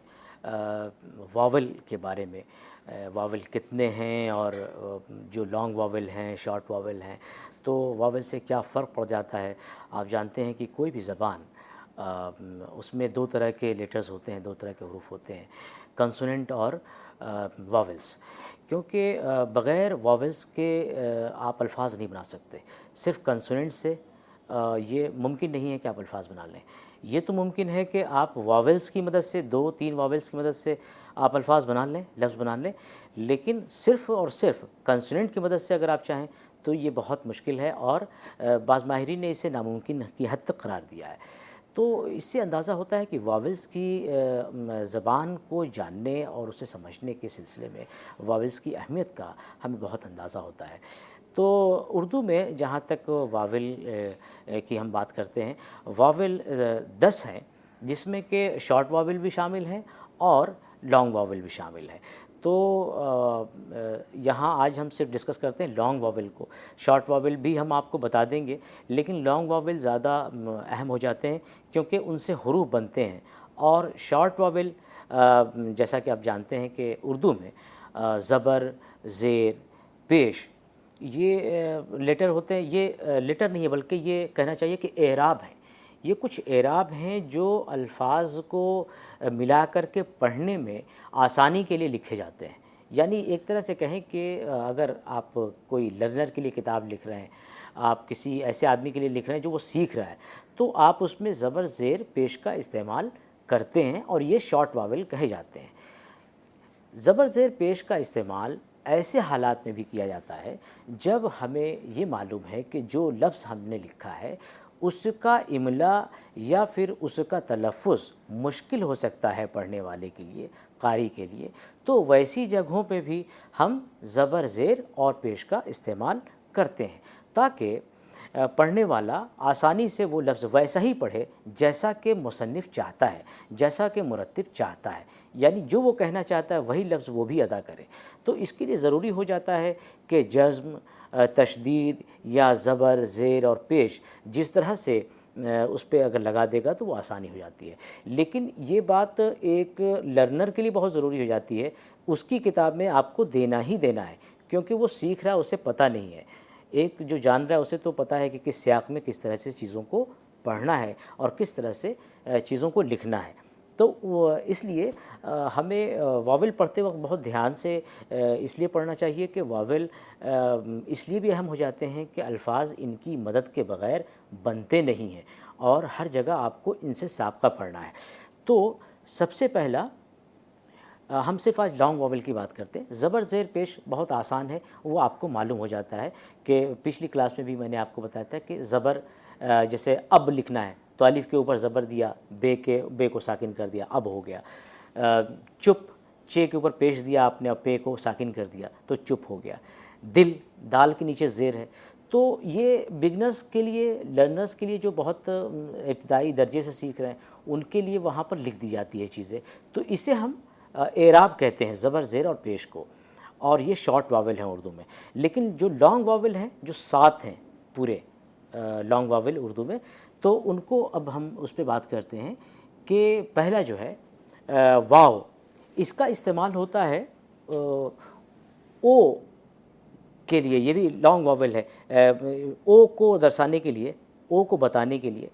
واول کے بارے میں۔ واول کتنے ہیں اور جو لانگ واول ہیں، شارٹ واول ہیں، تو واول سے کیا فرق پڑ جاتا ہے۔ آپ جانتے ہیں کہ کوئی بھی زبان اس میں دو طرح کے لیٹرز ہوتے ہیں، دو طرح کے حروف ہوتے ہیں، کنسوننٹ اور واولز، کیونکہ بغیر واولز کے آپ الفاظ نہیں بنا سکتے۔ صرف کنسوننٹ سے یہ ممکن نہیں ہے کہ آپ الفاظ بنا لیں۔ یہ تو ممکن ہے کہ آپ واولز کی مدد سے، 2-3 واولز کی مدد سے آپ الفاظ بنا لیں، لفظ بنا لیں، لیکن صرف اور صرف کنسوننٹ کی مدد سے اگر آپ چاہیں تو یہ بہت مشکل ہے، اور بعض ماہرین نے اسے ناممکن کی حد تک قرار دیا ہے۔ تو اس سے اندازہ ہوتا ہے کہ واولز کی زبان کو جاننے اور اسے سمجھنے کے سلسلے میں واولز کی اہمیت کا ہمیں بہت اندازہ ہوتا ہے۔ تو اردو میں جہاں تک واول کی ہم بات کرتے ہیں، واول 10 ہیں، جس میں کہ شارٹ واول بھی شامل ہیں اور لانگ واول بھی شامل ہیں۔ تو یہاں آج ہم صرف ڈسکس کرتے ہیں لانگ واول کو۔ شارٹ واول بھی ہم آپ کو بتا دیں گے، لیکن لانگ واول زیادہ اہم ہو جاتے ہیں کیونکہ ان سے حروف بنتے ہیں، اور شارٹ واول جیسا کہ آپ جانتے ہیں کہ اردو میں زبر، زیر، پیش یہ لیٹر ہوتے ہیں۔ یہ لیٹر نہیں ہے بلکہ یہ کہنا چاہیے کہ اعراب ہیں۔ یہ کچھ اعراب ہیں جو الفاظ کو ملا کر کے پڑھنے میں آسانی کے لیے لکھے جاتے ہیں۔ یعنی ایک طرح سے کہیں کہ اگر آپ کوئی لرنر کے لیے کتاب لکھ رہے ہیں، آپ کسی ایسے آدمی کے لیے لکھ رہے ہیں جو وہ سیکھ رہا ہے، تو آپ اس میں زبر، زیر، پیش کا استعمال کرتے ہیں، اور یہ شارٹ واول کہے جاتے ہیں۔ زبر، زیر، پیش کا استعمال ایسے حالات میں بھی کیا جاتا ہے جب ہمیں یہ معلوم ہے کہ جو لفظ ہم نے لکھا ہے اس کا املا یا پھر اس کا تلفظ مشکل ہو سکتا ہے پڑھنے والے کے لیے، قاری کے لیے، تو ویسی جگہوں پہ بھی ہم زبر، زیر اور پیش کا استعمال کرتے ہیں تاکہ پڑھنے والا آسانی سے وہ لفظ ویسا ہی پڑھے جیسا کہ مصنف چاہتا ہے، جیسا کہ مرتب چاہتا ہے، یعنی جو وہ کہنا چاہتا ہے وہی لفظ وہ بھی ادا کرے۔ تو اس کے لیے ضروری ہو جاتا ہے کہ جزم، تشدید یا زبر، زیر اور پیش جس طرح سے اس پہ اگر لگا دے گا تو وہ آسانی ہو جاتی ہے۔ لیکن یہ بات ایک لرنر کے لیے بہت ضروری ہو جاتی ہے، اس کی کتاب میں آپ کو دینا ہی دینا ہے، کیونکہ وہ سیکھ رہا ہے، اسے پتہ نہیں ہے۔ ایک جو جان رہا ہے اسے تو پتہ ہے کہ کس سیاق میں کس طرح سے چیزوں کو پڑھنا ہے اور کس طرح سے چیزوں کو لکھنا ہے. تو اس لیے ہمیں واول پڑھتے وقت بہت دھیان سے اس لیے پڑھنا چاہیے کہ واول اس لیے بھی اہم ہو جاتے ہیں کہ الفاظ ان کی مدد کے بغیر بنتے نہیں ہیں اور ہر جگہ آپ کو ان سے سابقہ پڑھنا ہے. تو سب سے پہلا ہم صرف آج لانگ واول کی بات کرتے ہیں. زبر زیر پیش بہت آسان ہے, وہ آپ کو معلوم ہو جاتا ہے کہ پچھلی کلاس میں بھی میں نے آپ کو بتایا تھا کہ زبر جیسے اب لکھنا ہے تو الف کے اوپر زبر دیا, بے کو ساکن کر دیا, اب ہو گیا. چپ, چے کے اوپر پیش دیا آپ نے اور پے کو ساکن کر دیا تو چپ ہو گیا. دل, دال کے نیچے زیر ہے. تو یہ بگنرز کے لیے, لرنرز کے لیے جو بہت ابتدائی درجے سے سیکھ رہے ہیں ان کے لیے وہاں پر لکھ دی جاتی ہے چیزیں. تو اسے ہم اعراب کہتے ہیں, زبر زیر اور پیش کو, اور یہ شارٹ واول ہیں اردو میں. لیکن جو لانگ واول ہیں, جو 7 ہیں پورے لانگ واول اردو میں, تو ان کو اب ہم اس پہ بات کرتے ہیں کہ پہلا جو ہے واو, اس کا استعمال ہوتا ہے او کے لیے. یہ بھی لانگ واول ہے, او کو درسانے کے لیے, او کو بتانے کے لیے.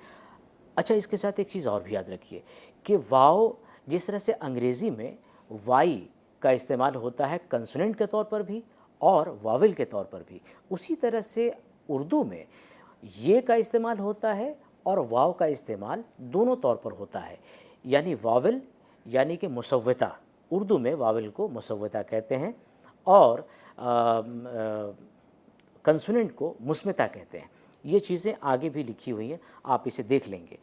اچھا, اس کے ساتھ ایک چیز اور بھی یاد رکھیے کہ واو جس طرح سے انگریزی میں وائی کا استعمال ہوتا ہے کنسوننٹ کے طور پر بھی اور واول کے طور پر بھی, اسی طرح سے اردو میں یہ کا استعمال ہوتا ہے اور واو کا استعمال دونوں طور پر ہوتا ہے. یعنی واول یعنی کہ مسوتہ, اردو میں واول کو مسوتہ کہتے ہیں اور کنسوننٹ کو مسمتہ کہتے ہیں. یہ چیزیں آگے بھی لکھی ہوئی ہیں, آپ اسے دیکھ لیں گے.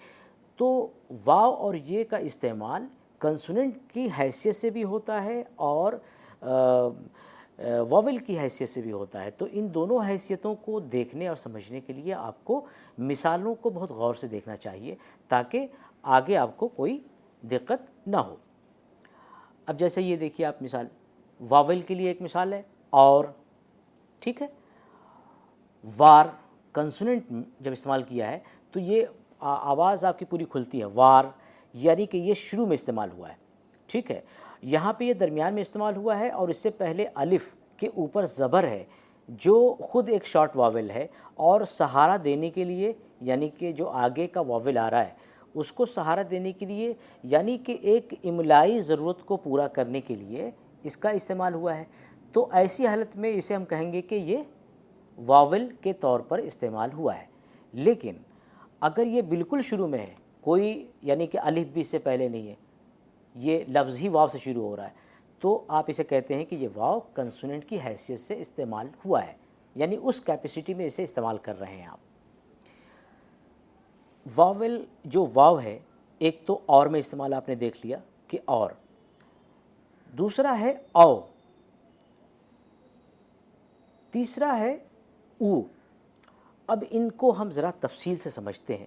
تو واو اور یہ کا استعمال کنسوننٹ کی حیثیت سے بھی ہوتا ہے اور واول کی حیثیت سے بھی ہوتا ہے. تو ان دونوں حیثیتوں کو دیکھنے اور سمجھنے کے لیے آپ کو مثالوں کو بہت غور سے دیکھنا چاہیے تاکہ آگے آپ کو کوئی دقت نہ ہو. اب جیسے یہ دیکھیے آپ مثال, واول کے لیے ایک مثال ہے اور, ٹھیک ہے, وار کنسوننٹ جب استعمال کیا ہے تو یہ آواز آپ کی پوری کھلتی ہے, وار یعنی کہ یہ شروع میں استعمال ہوا ہے. ٹھیک ہے, یہاں پہ یہ درمیان میں استعمال ہوا ہے اور اس سے پہلے الف کے اوپر زبر ہے جو خود ایک شارٹ واول ہے, اور سہارا دینے کے لیے یعنی کہ جو آگے کا واول آ رہا ہے اس کو سہارا دینے کے لیے یعنی کہ ایک املائی ضرورت کو پورا کرنے کے لیے اس کا استعمال ہوا ہے. تو ایسی حالت میں اسے ہم کہیں گے کہ یہ واول کے طور پر استعمال ہوا ہے. لیکن اگر یہ بالکل شروع میں ہے, کوئی یعنی کہ الف بھی اس سے پہلے نہیں ہے, یہ لفظ ہی واو سے شروع ہو رہا ہے, تو آپ اسے کہتے ہیں کہ یہ واو کنسوننٹ کی حیثیت سے استعمال ہوا ہے, یعنی اس کیپیسٹی میں اسے استعمال کر رہے ہیں آپ. واول جو واو ہے, ایک تو اور میں استعمال آپ نے دیکھ لیا کہ اور, دوسرا ہے او, تیسرا ہے او. اب ان کو ہم ذرا تفصیل سے سمجھتے ہیں.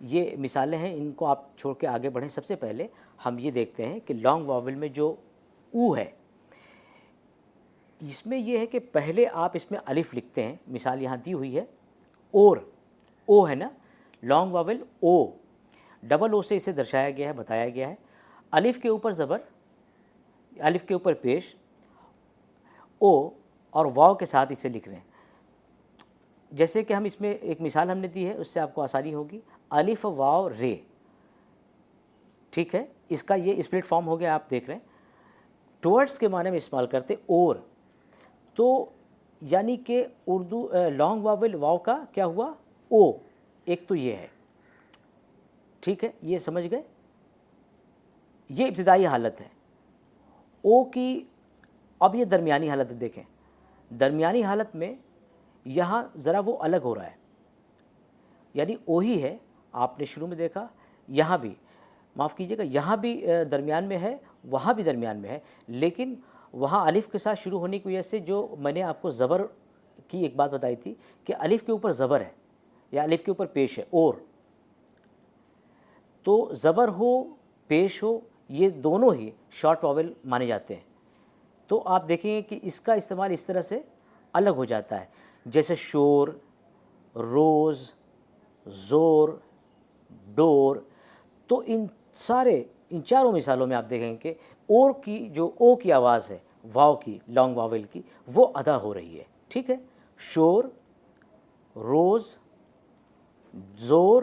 یہ مثالیں ہیں, ان کو آپ چھوڑ کے آگے بڑھیں. سب سے پہلے ہم یہ دیکھتے ہیں کہ لانگ واول میں جو او ہے اس میں یہ ہے کہ پہلے آپ اس میں الف لکھتے ہیں. مثال یہاں دی ہوئی ہے, اور او ہے نا, لانگ واول او, ڈبل او سے اسے درشایا گیا ہے, بتایا گیا ہے. الف کے اوپر زبر, الف کے اوپر پیش, او اور واو کے ساتھ اسے لکھ رہے ہیں. جیسے کہ ہم اس میں ایک مثال ہم نے دی ہے, اس سے آپ کو آسانی ہوگی. الف واو رے, ٹھیک ہے, اس کا یہ اسپلٹ فارم ہو گیا, آپ دیکھ رہے ہیں. ٹورڈس کے معنی میں استعمال کرتے اور, تو یعنی کہ اردو لانگ واول واو کا کیا ہوا, او. ایک تو یہ ہے, ٹھیک ہے, یہ سمجھ گئے. یہ ابتدائی حالت ہے او کی. اب یہ درمیانی حالت دیکھیں, درمیانی حالت میں یہاں ذرا وہ الگ ہو رہا ہے, یعنی او ہی ہے, آپ نے شروع میں دیکھا, یہاں بھی معاف کیجیے گا, یہاں بھی درمیان میں ہے, وہاں بھی درمیان میں ہے, لیکن وہاں الف کے ساتھ شروع ہونے کی وجہ سے جو میں نے آپ کو زبر کی ایک بات بتائی تھی کہ الف کے اوپر زبر ہے یا الف کے اوپر پیش ہے, اور تو زبر ہو پیش ہو یہ دونوں ہی شارٹ واول مانے جاتے ہیں. تو آپ دیکھیں گے کہ اس کا استعمال اس طرح سے الگ ہو جاتا ہے, جیسے شور, روز, زور, ڈور. تو ان چاروں مثالوں میں آپ دیکھیں کہ اور کی جو او کی آواز ہے واو کی, لانگ واول کی, وہ ادا ہو رہی ہے. ٹھیک ہے, شور, روز, زور,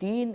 3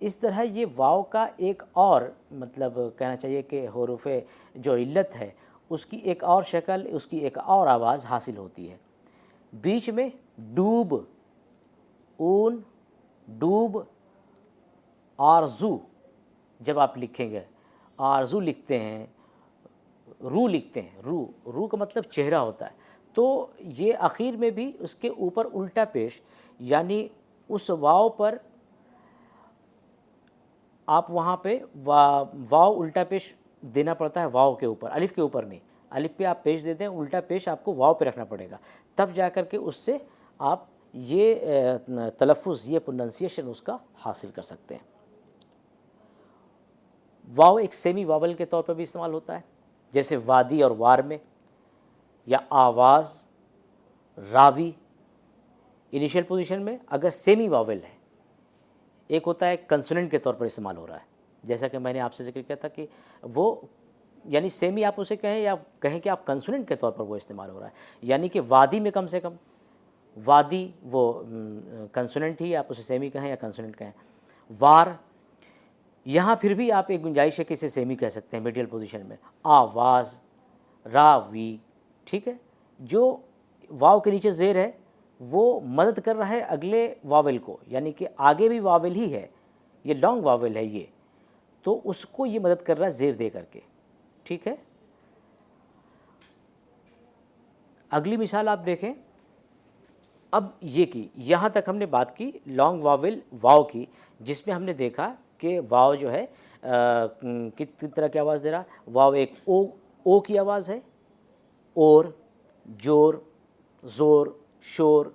اس طرح یہ واو کا ایک اور مطلب کہنا چاہیے کہ حروف جو علت ہے اس کی ایک اور شکل، اس کی ایک اور آواز حاصل ہوتی ہے۔ بیچ میں ڈوب، اون، ڈوب، آرزو جب آپ لکھیں گے، آرزو لکھتے ہیں، رو لکھتے ہیں، رو کا مطلب چہرہ ہوتا ہے، تو یہ آخر میں بھی اس کے اوپر الٹا پیش، یعنی اس واو پر آپ وہاں پہ واو الٹا پیش دینا پڑتا ہے، واو کے اوپر، الف کے اوپر نہیں، الف پہ آپ پیش دیتے ہیں، الٹا پیش آپ کو واو پہ رکھنا پڑے گا، تب جا کر کے اس سے آپ یہ تلفظ، یہ پروننسیشن اس کا حاصل کر سکتے ہیں۔ واو ایک سیمی واول کے طور پر بھی استعمال ہوتا ہے، جیسے وادی اور وار میں، یا آواز، راوی۔ انیشیل پوزیشن میں اگر سیمی واول ہے، ایک ہوتا ہے کنسوننٹ کے طور پر استعمال ہو رہا ہے، جیسا کہ میں نے آپ سے ذکر کیا تھا کہ وہ یعنی سیمی آپ اسے کہیں یا کہیں کہ آپ کنسوننٹ کے طور پر وہ استعمال ہو رہا ہے، یعنی کہ وادی میں کم سے کم، وادی وہ کنسوننٹ ہی، آپ اسے سیمی کہیں یا کنسوننٹ کہیں۔ وار، یہاں پھر بھی آپ ایک گنجائش ہے کہ اسے سیمی کہہ سکتے ہیں میڈیل پوزیشن میں۔ آواز، راوی، ٹھیک ہے، جو واو کے نیچے زیر ہے وہ مدد کر رہا ہے اگلے واول کو، یعنی کہ آگے بھی واول ہی ہے، یہ لانگ واول ہے یہ، تو اس کو یہ مدد کر رہا ہے زیر دے کر کے، ٹھیک ہے۔ اگلی مثال آپ دیکھیں، اب یہ کی، یہاں تک ہم نے بات کی لانگ واول واو کی، جس میں ہم نے دیکھا کہ واو جو ہے کتنی طرح کی آواز دے رہا، واو ایک او کی آواز ہے، اور، جور، زور، شور۔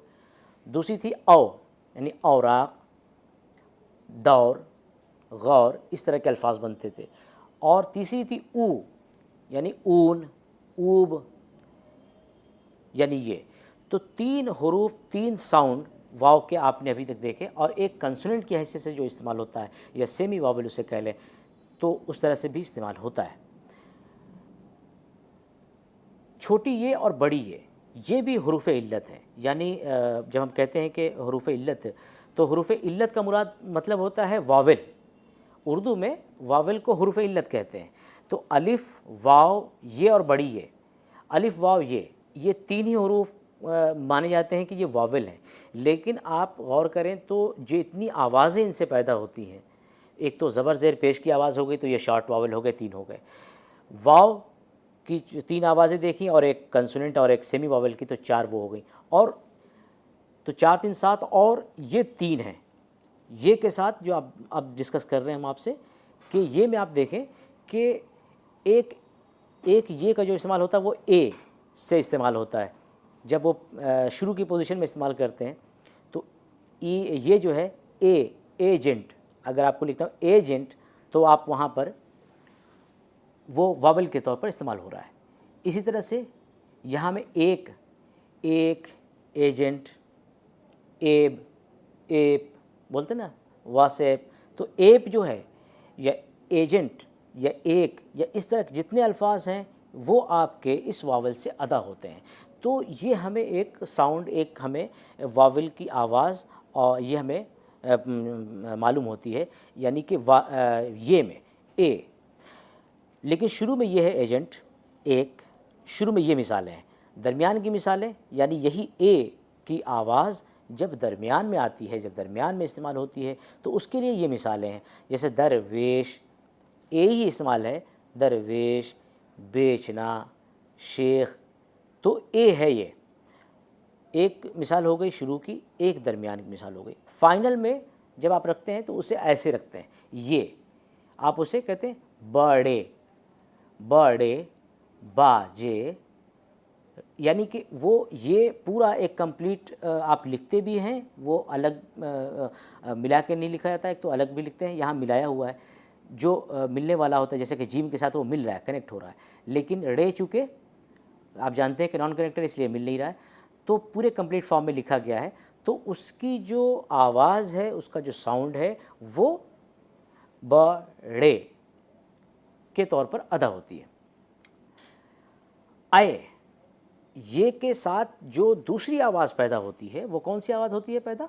دوسری تھی او، یعنی اوراق، دور، غور، اس طرح کے الفاظ بنتے تھے۔ اور تیسری تھی او، یعنی اون، اوب، یعنی یہ۔ تو تین حروف، تین ساؤنڈ واو کے آپ نے ابھی تک دیکھے، اور ایک کنسوننٹ کی حیثیت سے جو استعمال ہوتا ہے، یا سیمی واول اسے کہہ لیں، تو اس طرح سے بھی استعمال ہوتا ہے۔ چھوٹی یہ اور بڑی یہ بھی حروف علت ہیں، یعنی جب ہم کہتے ہیں کہ حروف علت، تو حروف علت کا مراد مطلب ہوتا ہے واول۔ اردو میں واول کو حروف علت کہتے ہیں۔ تو الف، واو، یہ اور بڑی یہ، الف، واو، یہ تین ہی حروف مانے جاتے ہیں کہ یہ واول ہیں، لیکن آپ غور کریں تو جو اتنی آوازیں ان سے پیدا ہوتی ہیں، ایک تو زبر زیر پیش کی آواز ہو گئی تو یہ شارٹ واول ہو گئے، تین ہو گئے، واو کی تین آوازیں دیکھیں، اور ایک کنسوننٹ اور ایک سیمی واول کی تو چار وہ ہو گئیں، اور تو 4 3 7 اور یہ تین ہیں، یہ کے ساتھ جو اب ڈسکس کر رہے ہیں ہم آپ سے، کہ یہ میں آپ دیکھیں کہ ایک یہ کا جو استعمال ہوتا ہے وہ اے سے استعمال ہوتا ہے، جب وہ شروع کی پوزیشن میں استعمال کرتے ہیں تو یہ جو ہے ایجنٹ، اگر آپ کو لکھنا ہو ایجنٹ، تو آپ وہاں پر وہ واول کے طور پر استعمال ہو رہا ہے۔ اسی طرح سے یہاں میں ایک، ایجنٹ، ایب، ایپ بولتے نا، واسیپ، تو ایپ جو ہے یا ایجنٹ یا ایک یا اس طرح جتنے الفاظ ہیں وہ آپ کے اس واول سے ادا ہوتے ہیں۔ تو یہ ہمیں ایک ساؤنڈ، ایک ہمیں واول کی آواز، اور یہ ہمیں معلوم ہوتی ہے، یعنی کہ یہ میں اے، لیکن شروع میں یہ ہے ایجنٹ، ایک، شروع میں یہ مثالیں ہیں۔ درمیان کی مثالیں، یعنی یہی اے کی آواز جب درمیان میں آتی ہے، جب درمیان میں استعمال ہوتی ہے، تو اس کے لیے یہ مثالیں ہیں، جیسے درویش، اے ہی استعمال ہے، درویش، بیچنا، شیخ، تو اے ہے یہ، ایک مثال ہو گئی شروع کی، ایک درمیان کی مثال ہو گئی۔ فائنل میں جب آپ رکھتے ہیں تو اسے ایسے رکھتے ہیں، یہ آپ اسے کہتے ہیں بڑے، باجے، یعنی کہ وہ یہ پورا ایک کمپلیٹ آپ لکھتے بھی ہیں، وہ الگ ملا کے نہیں لکھا جاتا ہے، ایک تو الگ بھی لکھتے ہیں، یہاں ملایا ہوا ہے، جو ملنے والا ہوتا ہے، جیسے کہ جیم کے ساتھ وہ مل رہا ہے، کنیکٹ ہو رہا ہے، لیکن رے چونکہ آپ جانتے ہیں کہ نان کنیکٹر، اس لیے مل نہیں رہا ہے، تو پورے کمپلیٹ فارم میں لکھا گیا ہے، تو اس کی جو آواز ہے، اس کا جو ساؤنڈ ہے، وہ بڑے کے طور پر ادا ہوتی ہے۔ آئے، یہ کے ساتھ جو دوسری آواز پیدا ہوتی ہے، وہ کون سی آواز ہوتی ہے پیدا؟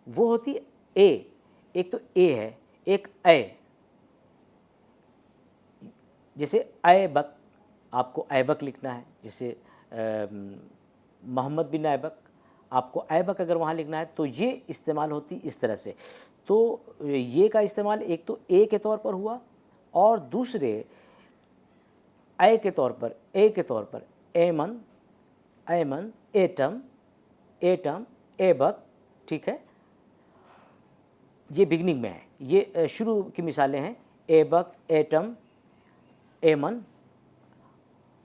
وہ ہوتی ہے اے، ایک تو اے ہے، ایک اے، جیسے ایبک، آپ کو ایبک لکھنا ہے، جیسے محمد بن ایبک، آپ کو ایبک اگر وہاں لکھنا ہے تو یہ استعمال ہوتی اس طرح سے. تو یہ کا استعمال ایک تو اے کے طور پر ہوا، اور دوسرے اے کے طور پر، ایمن، ایٹم، ایبک، ٹھیک ہے. یہ بگننگ میں ہے، یہ شروع کی مثالیں ہیں، ایبک، ایٹم، ایمن.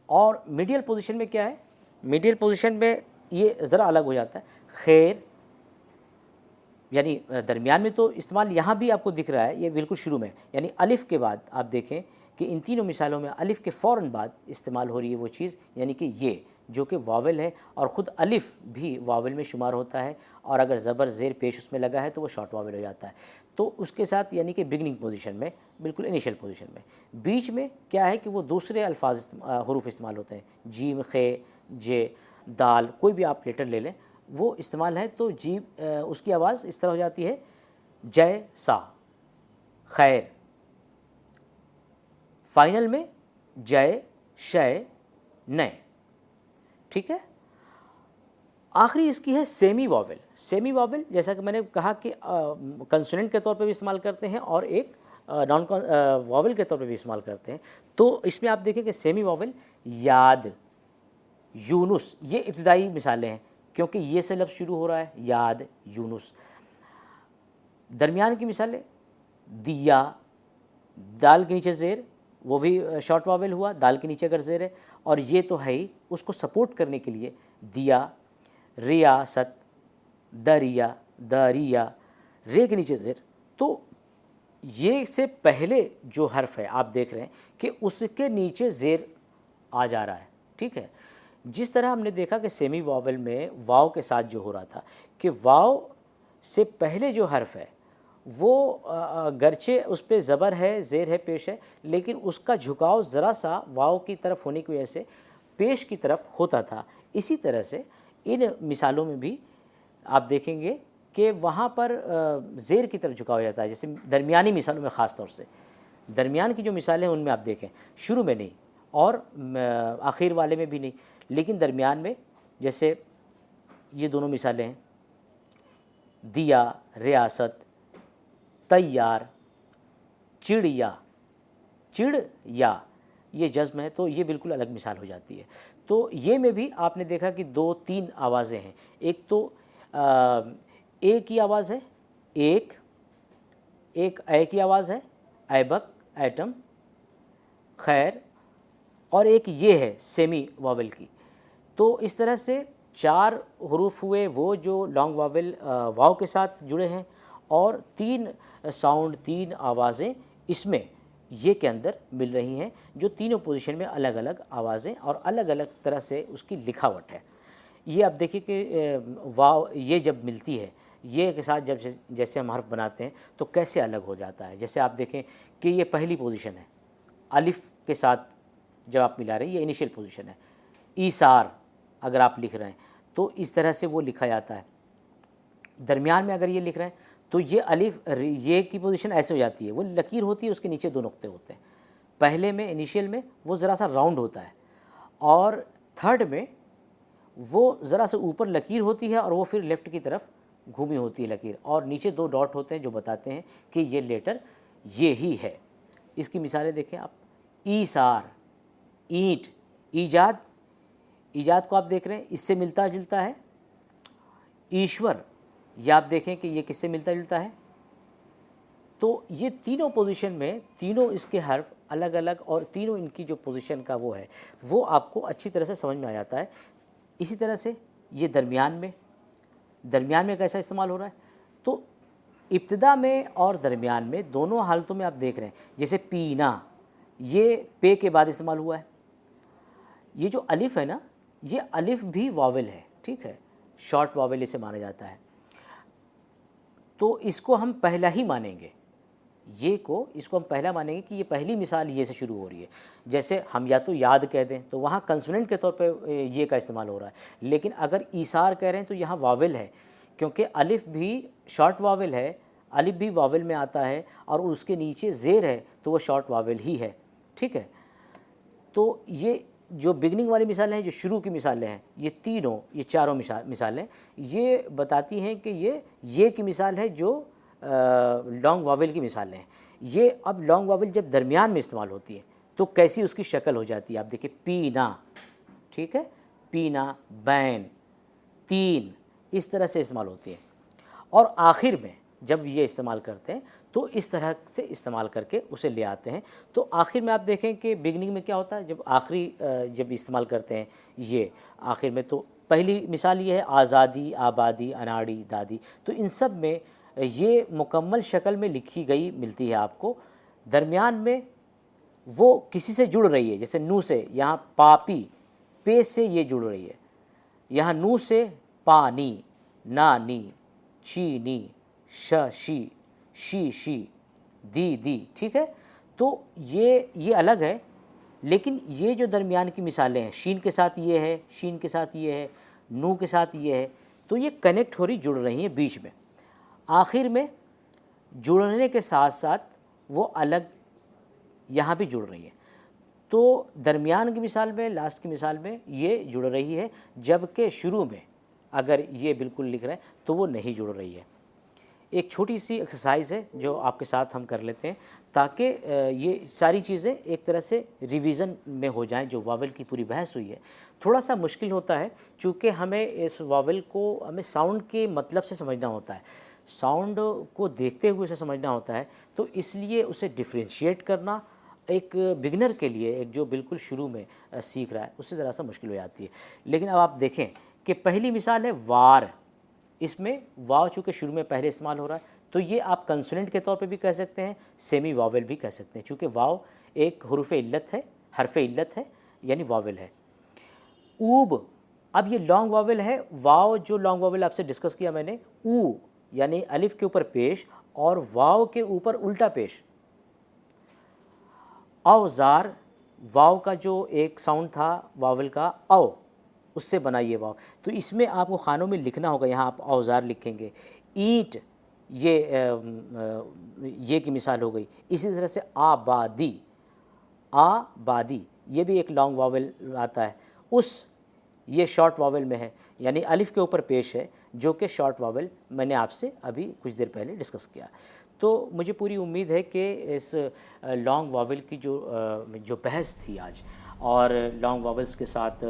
اور میڈیل پوزیشن میں کیا ہے؟ میڈیل پوزیشن میں یہ ذرا الگ ہو جاتا ہے. خیر، یعنی درمیان میں تو استعمال یہاں بھی آپ کو دکھ رہا ہے، یہ بالکل شروع میں، یعنی الف کے بعد آپ دیکھیں کہ ان تینوں مثالوں میں الف کے فوراً بعد استعمال ہو رہی ہے وہ چیز، یعنی کہ یہ جو کہ واول ہے، اور خود الف بھی واول میں شمار ہوتا ہے، اور اگر زبر زیر پیش اس میں لگا ہے تو وہ شارٹ واول ہو جاتا ہے. تو اس کے ساتھ یعنی کہ بگننگ پوزیشن میں، بالکل انیشل پوزیشن میں. بیچ میں کیا ہے کہ وہ دوسرے الفاظ حروف استعمال ہوتے ہیں، جیم، خے، جے، دال، کوئی بھی آپ لیٹر لے لیں وہ استعمال ہے. تو جیم اس کی آواز اس طرح ہو جاتی ہے، جے سا، خیر. فائنل میں جے، شے، نئے، ٹھیک ہے. آخری اس کی ہے سیمی واول. سیمی واول جیسا کہ میں نے کہا کہ کنسوننٹ کے طور پہ بھی استعمال کرتے ہیں اور ایک نان واول کے طور پہ بھی استعمال کرتے ہیں. تو اس میں آپ دیکھیں کہ سیمی واول، یاد، یونس، یہ ابتدائی مثالیں ہیں کیونکہ یہ سے لفظ شروع ہو رہا ہے، یاد، یونس. درمیان کی مثالیں، دیا، دال کے نیچے زیر، وہ بھی شارٹ واول ہوا، دال کے نیچے اگر زیر ہے، اور یہ تو ہے ہی اس کو سپورٹ کرنے کے لیے دیا، ریاست، دریا، دریا، رے کے نیچے زیر. تو یہ سے پہلے جو حرف ہے آپ دیکھ رہے ہیں کہ اس کے نیچے زیر آ جا رہا ہے، ٹھیک ہے. جس طرح ہم نے دیکھا کہ سیمی واول میں واو کے ساتھ جو ہو رہا تھا کہ واو سے پہلے جو حرف ہے وہ گرچہ اس پہ زبر ہے، زیر ہے، پیش ہے، لیکن اس کا جھکاؤ ذرا سا واو کی طرف ہونے کی وجہ سے پیش کی طرف ہوتا تھا. اسی طرح سے ان مثالوں میں بھی آپ دیکھیں گے کہ وہاں پر زیر کی طرف جھکاؤ جاتا ہے. جیسے درمیانی مثالوں میں، خاص طور سے درمیان کی جو مثالیں ہیں ان میں آپ دیکھیں، شروع میں نہیں اور آخر والے میں بھی نہیں، لیکن درمیان میں، جیسے یہ دونوں مثالیں ہیں، دیا، ریاست، تیار، چڑیا، چڑ یا، یہ جزم ہے تو یہ بالکل الگ مثال ہو جاتی ہے. تو یہ میں بھی آپ نے دیکھا کہ دو تین آوازیں ہیں. ایک تو اے کی آواز ہے، ایک اے کی آواز ہے، ایبک، ایٹم، خیر، اور ایک یہ ہے سیمی واول کی. تو اس طرح سے چار حروف ہوئے وہ جو لانگ واول واو کے ساتھ جڑے ہیں، اور تین ساؤنڈ، تین آوازیں اس میں یہ کے اندر مل رہی ہیں، جو تینوں پوزیشن میں الگ الگ آوازیں اور الگ الگ طرح سے اس کی لکھاوٹ ہے. یہ آپ دیکھیں کہ واو یہ جب ملتی ہے، یہ کے ساتھ جب جیسے ہم حرف بناتے ہیں تو کیسے الگ ہو جاتا ہے. جیسے آپ دیکھیں کہ یہ پہلی پوزیشن ہے، الف کے ساتھ جب آپ ملا رہے ہیں یہ انیشیل پوزیشن ہے. ایثار اگر آپ لکھ رہے ہیں تو اس طرح سے وہ لکھا جاتا ہے. درمیان میں اگر یہ لکھ رہے ہیں تو یہ الف، یہ کی پوزیشن ایسے ہو جاتی ہے، وہ لکیر ہوتی ہے، اس کے نیچے دو نقطے ہوتے ہیں. پہلے میں انیشیل میں وہ ذرا سا راؤنڈ ہوتا ہے، اور تھرڈ میں وہ ذرا سا اوپر لکیر ہوتی ہے اور وہ پھر لیفٹ کی طرف گھومی ہوتی ہے لکیر، اور نیچے دو ڈاٹ ہوتے ہیں جو بتاتے ہیں کہ یہ لیٹر یہ ہی ہے. اس کی مثالیں دیکھیں آپ، ایثار، اینٹ، ایجاد، ایجاد کو آپ دیکھ رہے ہیں اس سے ملتا جلتا ہے. ایشور، یہ آپ دیکھیں کہ یہ کس سے ملتا جلتا ہے. تو یہ تینوں پوزیشن میں تینوں اس کے حرف الگ الگ، اور تینوں ان کی جو پوزیشن کا وہ ہے وہ آپ کو اچھی طرح سے سمجھ میں آ جاتا ہے. اسی طرح سے یہ درمیان میں کیسا استعمال ہو رہا ہے. تو ابتدا میں اور درمیان میں دونوں حالتوں میں آپ دیکھ رہے ہیں. جیسے پینا، یہ پے کے بعد استعمال ہوا ہے. یہ جو الف ہے نا، یہ الف بھی واول ہے، ٹھیک ہے، شارٹ واول اسے مانا جاتا ہے. تو اس کو ہم پہلا ہی مانیں گے، اس کو ہم پہلا مانیں گے کہ یہ پہلی مثال یہ سے شروع ہو رہی ہے. جیسے ہم یا تو یاد کہہ دیں تو وہاں کنسوننٹ کے طور پہ یہ کا استعمال ہو رہا ہے، لیکن اگر ایثار کہہ رہے ہیں تو یہاں واول ہے، کیونکہ الف بھی شارٹ واول ہے الف بھی واول میں آتا ہے اور اس کے نیچے زیر ہے تو وہ شارٹ واول ہی ہے. ٹھیک ہے. تو یہ جو بگننگ والی مثالیں ہیں, جو شروع کی مثالیں ہیں, یہ چاروں مثالیں یہ بتاتی ہیں کہ یہ کی مثال ہے جو لانگ واول کی مثالیں ہیں. یہ اب لانگ واول جب درمیان میں استعمال ہوتی ہے تو کیسی اس کی شکل ہو جاتی ہے. آپ دیکھیں پینا, ٹھیک ہے, پینا, بین, تین, اس طرح سے استعمال ہوتی ہیں. اور آخر میں جب یہ استعمال کرتے ہیں تو اس طرح سے استعمال کر کے اسے لے آتے ہیں. تو آخر میں آپ دیکھیں کہ بگننگ میں کیا ہوتا ہے, جب استعمال کرتے ہیں یہ آخر میں, تو پہلی مثال یہ ہے آزادی, آبادی, اناڑی, دادی. تو ان سب میں یہ مکمل شکل میں لکھی گئی ملتی ہے آپ کو. درمیان میں وہ کسی سے جڑ رہی ہے, جیسے نو سے یہاں پاپی, پے سے یہ جڑ رہی ہے. یہاں نو سے پانی, نانی, چینی, شی, شی, دی. ٹھیک ہے. تو یہ الگ ہے, لیکن یہ جو درمیان کی مثالیں ہیں, شین کے ساتھ یہ ہے, شین کے ساتھ یہ ہے, نو کے ساتھ یہ ہے, تو یہ کنیکٹ ہو رہی, جڑ رہی ہیں بیچ میں. آخر میں جڑنے کے ساتھ ساتھ وہ الگ یہاں بھی جڑ رہی ہیں. تو درمیان کی مثال میں, لاسٹ کی مثال میں یہ جڑ رہی ہے, جبکہ شروع میں اگر یہ بالکل لکھ رہے ہیں تو وہ نہیں جڑ رہی ہے. ایک چھوٹی سی ایکسرسائز ہے جو آپ کے ساتھ ہم کر لیتے ہیں تاکہ یہ ساری چیزیں ایک طرح سے ریویژن میں ہو جائیں. جو واول کی پوری بحث ہوئی ہے, تھوڑا سا مشکل ہوتا ہے چونکہ ہمیں اس واول کو ہمیں ساؤنڈ کے مطلب سے سمجھنا ہوتا ہے, ساؤنڈ کو دیکھتے ہوئے اسے سمجھنا ہوتا ہے. تو اس لیے اسے ڈفرینشیٹ کرنا ایک بگنر کے لیے, ایک جو بالکل شروع میں سیکھ رہا ہے, اس سے ذرا سا مشکل ہو جاتی ہے. لیکن اب آپ دیکھیں کہ پہلی مثال ہے وار. اس میں واو چونکہ شروع میں پہلے استعمال ہو رہا ہے تو یہ آپ کنسوننٹ کے طور پہ بھی کہہ سکتے ہیں, سیمی واول بھی کہہ سکتے ہیں, چونکہ واو ایک حروف علت ہے, حرف علت ہے, یعنی واول ہے. اوب, اب یہ لانگ واول ہے. واو جو لانگ واول آپ سے ڈسکس کیا میں نے, او یعنی الف کے اوپر پیش اور واو کے اوپر الٹا پیش. اوزار, واو کا جو ایک ساؤنڈ تھا واول کا او, اس سے بنا یہ واو. تو اس میں آپ کو خانوں میں لکھنا ہوگا, یہاں آپ اوزار لکھیں گے. اینٹ, یہ کی مثال ہو گئی. اسی طرح سے آبادی, آبادی یہ بھی ایک لانگ واول آتا ہے. اس, یہ شارٹ واول میں ہے, یعنی الف کے اوپر پیش ہے, جو کہ شارٹ واول میں نے آپ سے ابھی کچھ دیر پہلے ڈسکس کیا. تو مجھے پوری امید ہے کہ اس لانگ واول کی جو بحث تھی آج, اور لانگ واولز کے ساتھ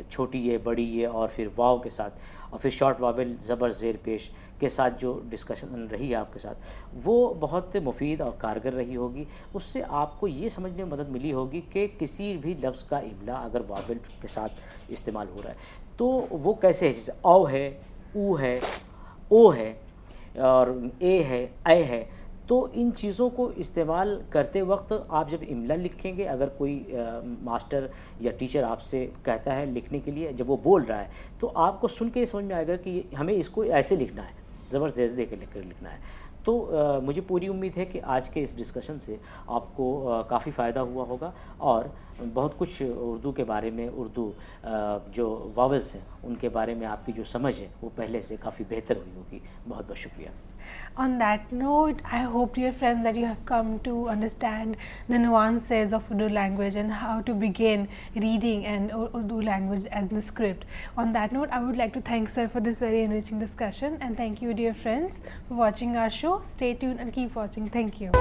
چھوٹی ہے, بڑی ہے, اور پھر واو کے ساتھ, اور پھر شارٹ واول زبر زیر پیش کے ساتھ جو ڈسکشن رہی ہے آپ کے ساتھ, وہ بہت مفید اور کارگر رہی ہوگی. اس سے آپ کو یہ سمجھنے میں مدد ملی ہوگی کہ کسی بھی لفظ کا املا اگر واول کے ساتھ استعمال ہو رہا ہے تو وہ کیسے ہے. جیسے او ہے, او ہے, او ہے, اور اے ہے, اے ہے. تو ان چیزوں کو استعمال کرتے وقت آپ جب املا لکھیں گے, اگر کوئی ماسٹر یا ٹیچر آپ سے کہتا ہے لکھنے کے لیے, جب وہ بول رہا ہے تو آپ کو سن کے یہ سمجھ میں آئے گا کہ ہمیں اس کو ایسے لکھنا ہے, زبردست دے کے لکھنا ہے. تو مجھے پوری امید ہے کہ آج کے اس ڈسکشن سے آپ کو کافی فائدہ ہوا ہوگا, اور بہت کچھ اردو کے بارے میں, اردو جو واولس ہیں ان کے بارے میں آپ کی جو سمجھ ہے وہ پہلے سے کافی بہتر ہوئی ہوگی. بہت بہت شکریہ. On that note, I hope, dear friends, that you have come to understand the nuances of Urdu language and how to begin reading and Urdu language as the script. On that note, I would like to thank sir for this very enriching discussion, and thank you, dear friends, for watching our show. Stay tuned and keep watching. Thank you.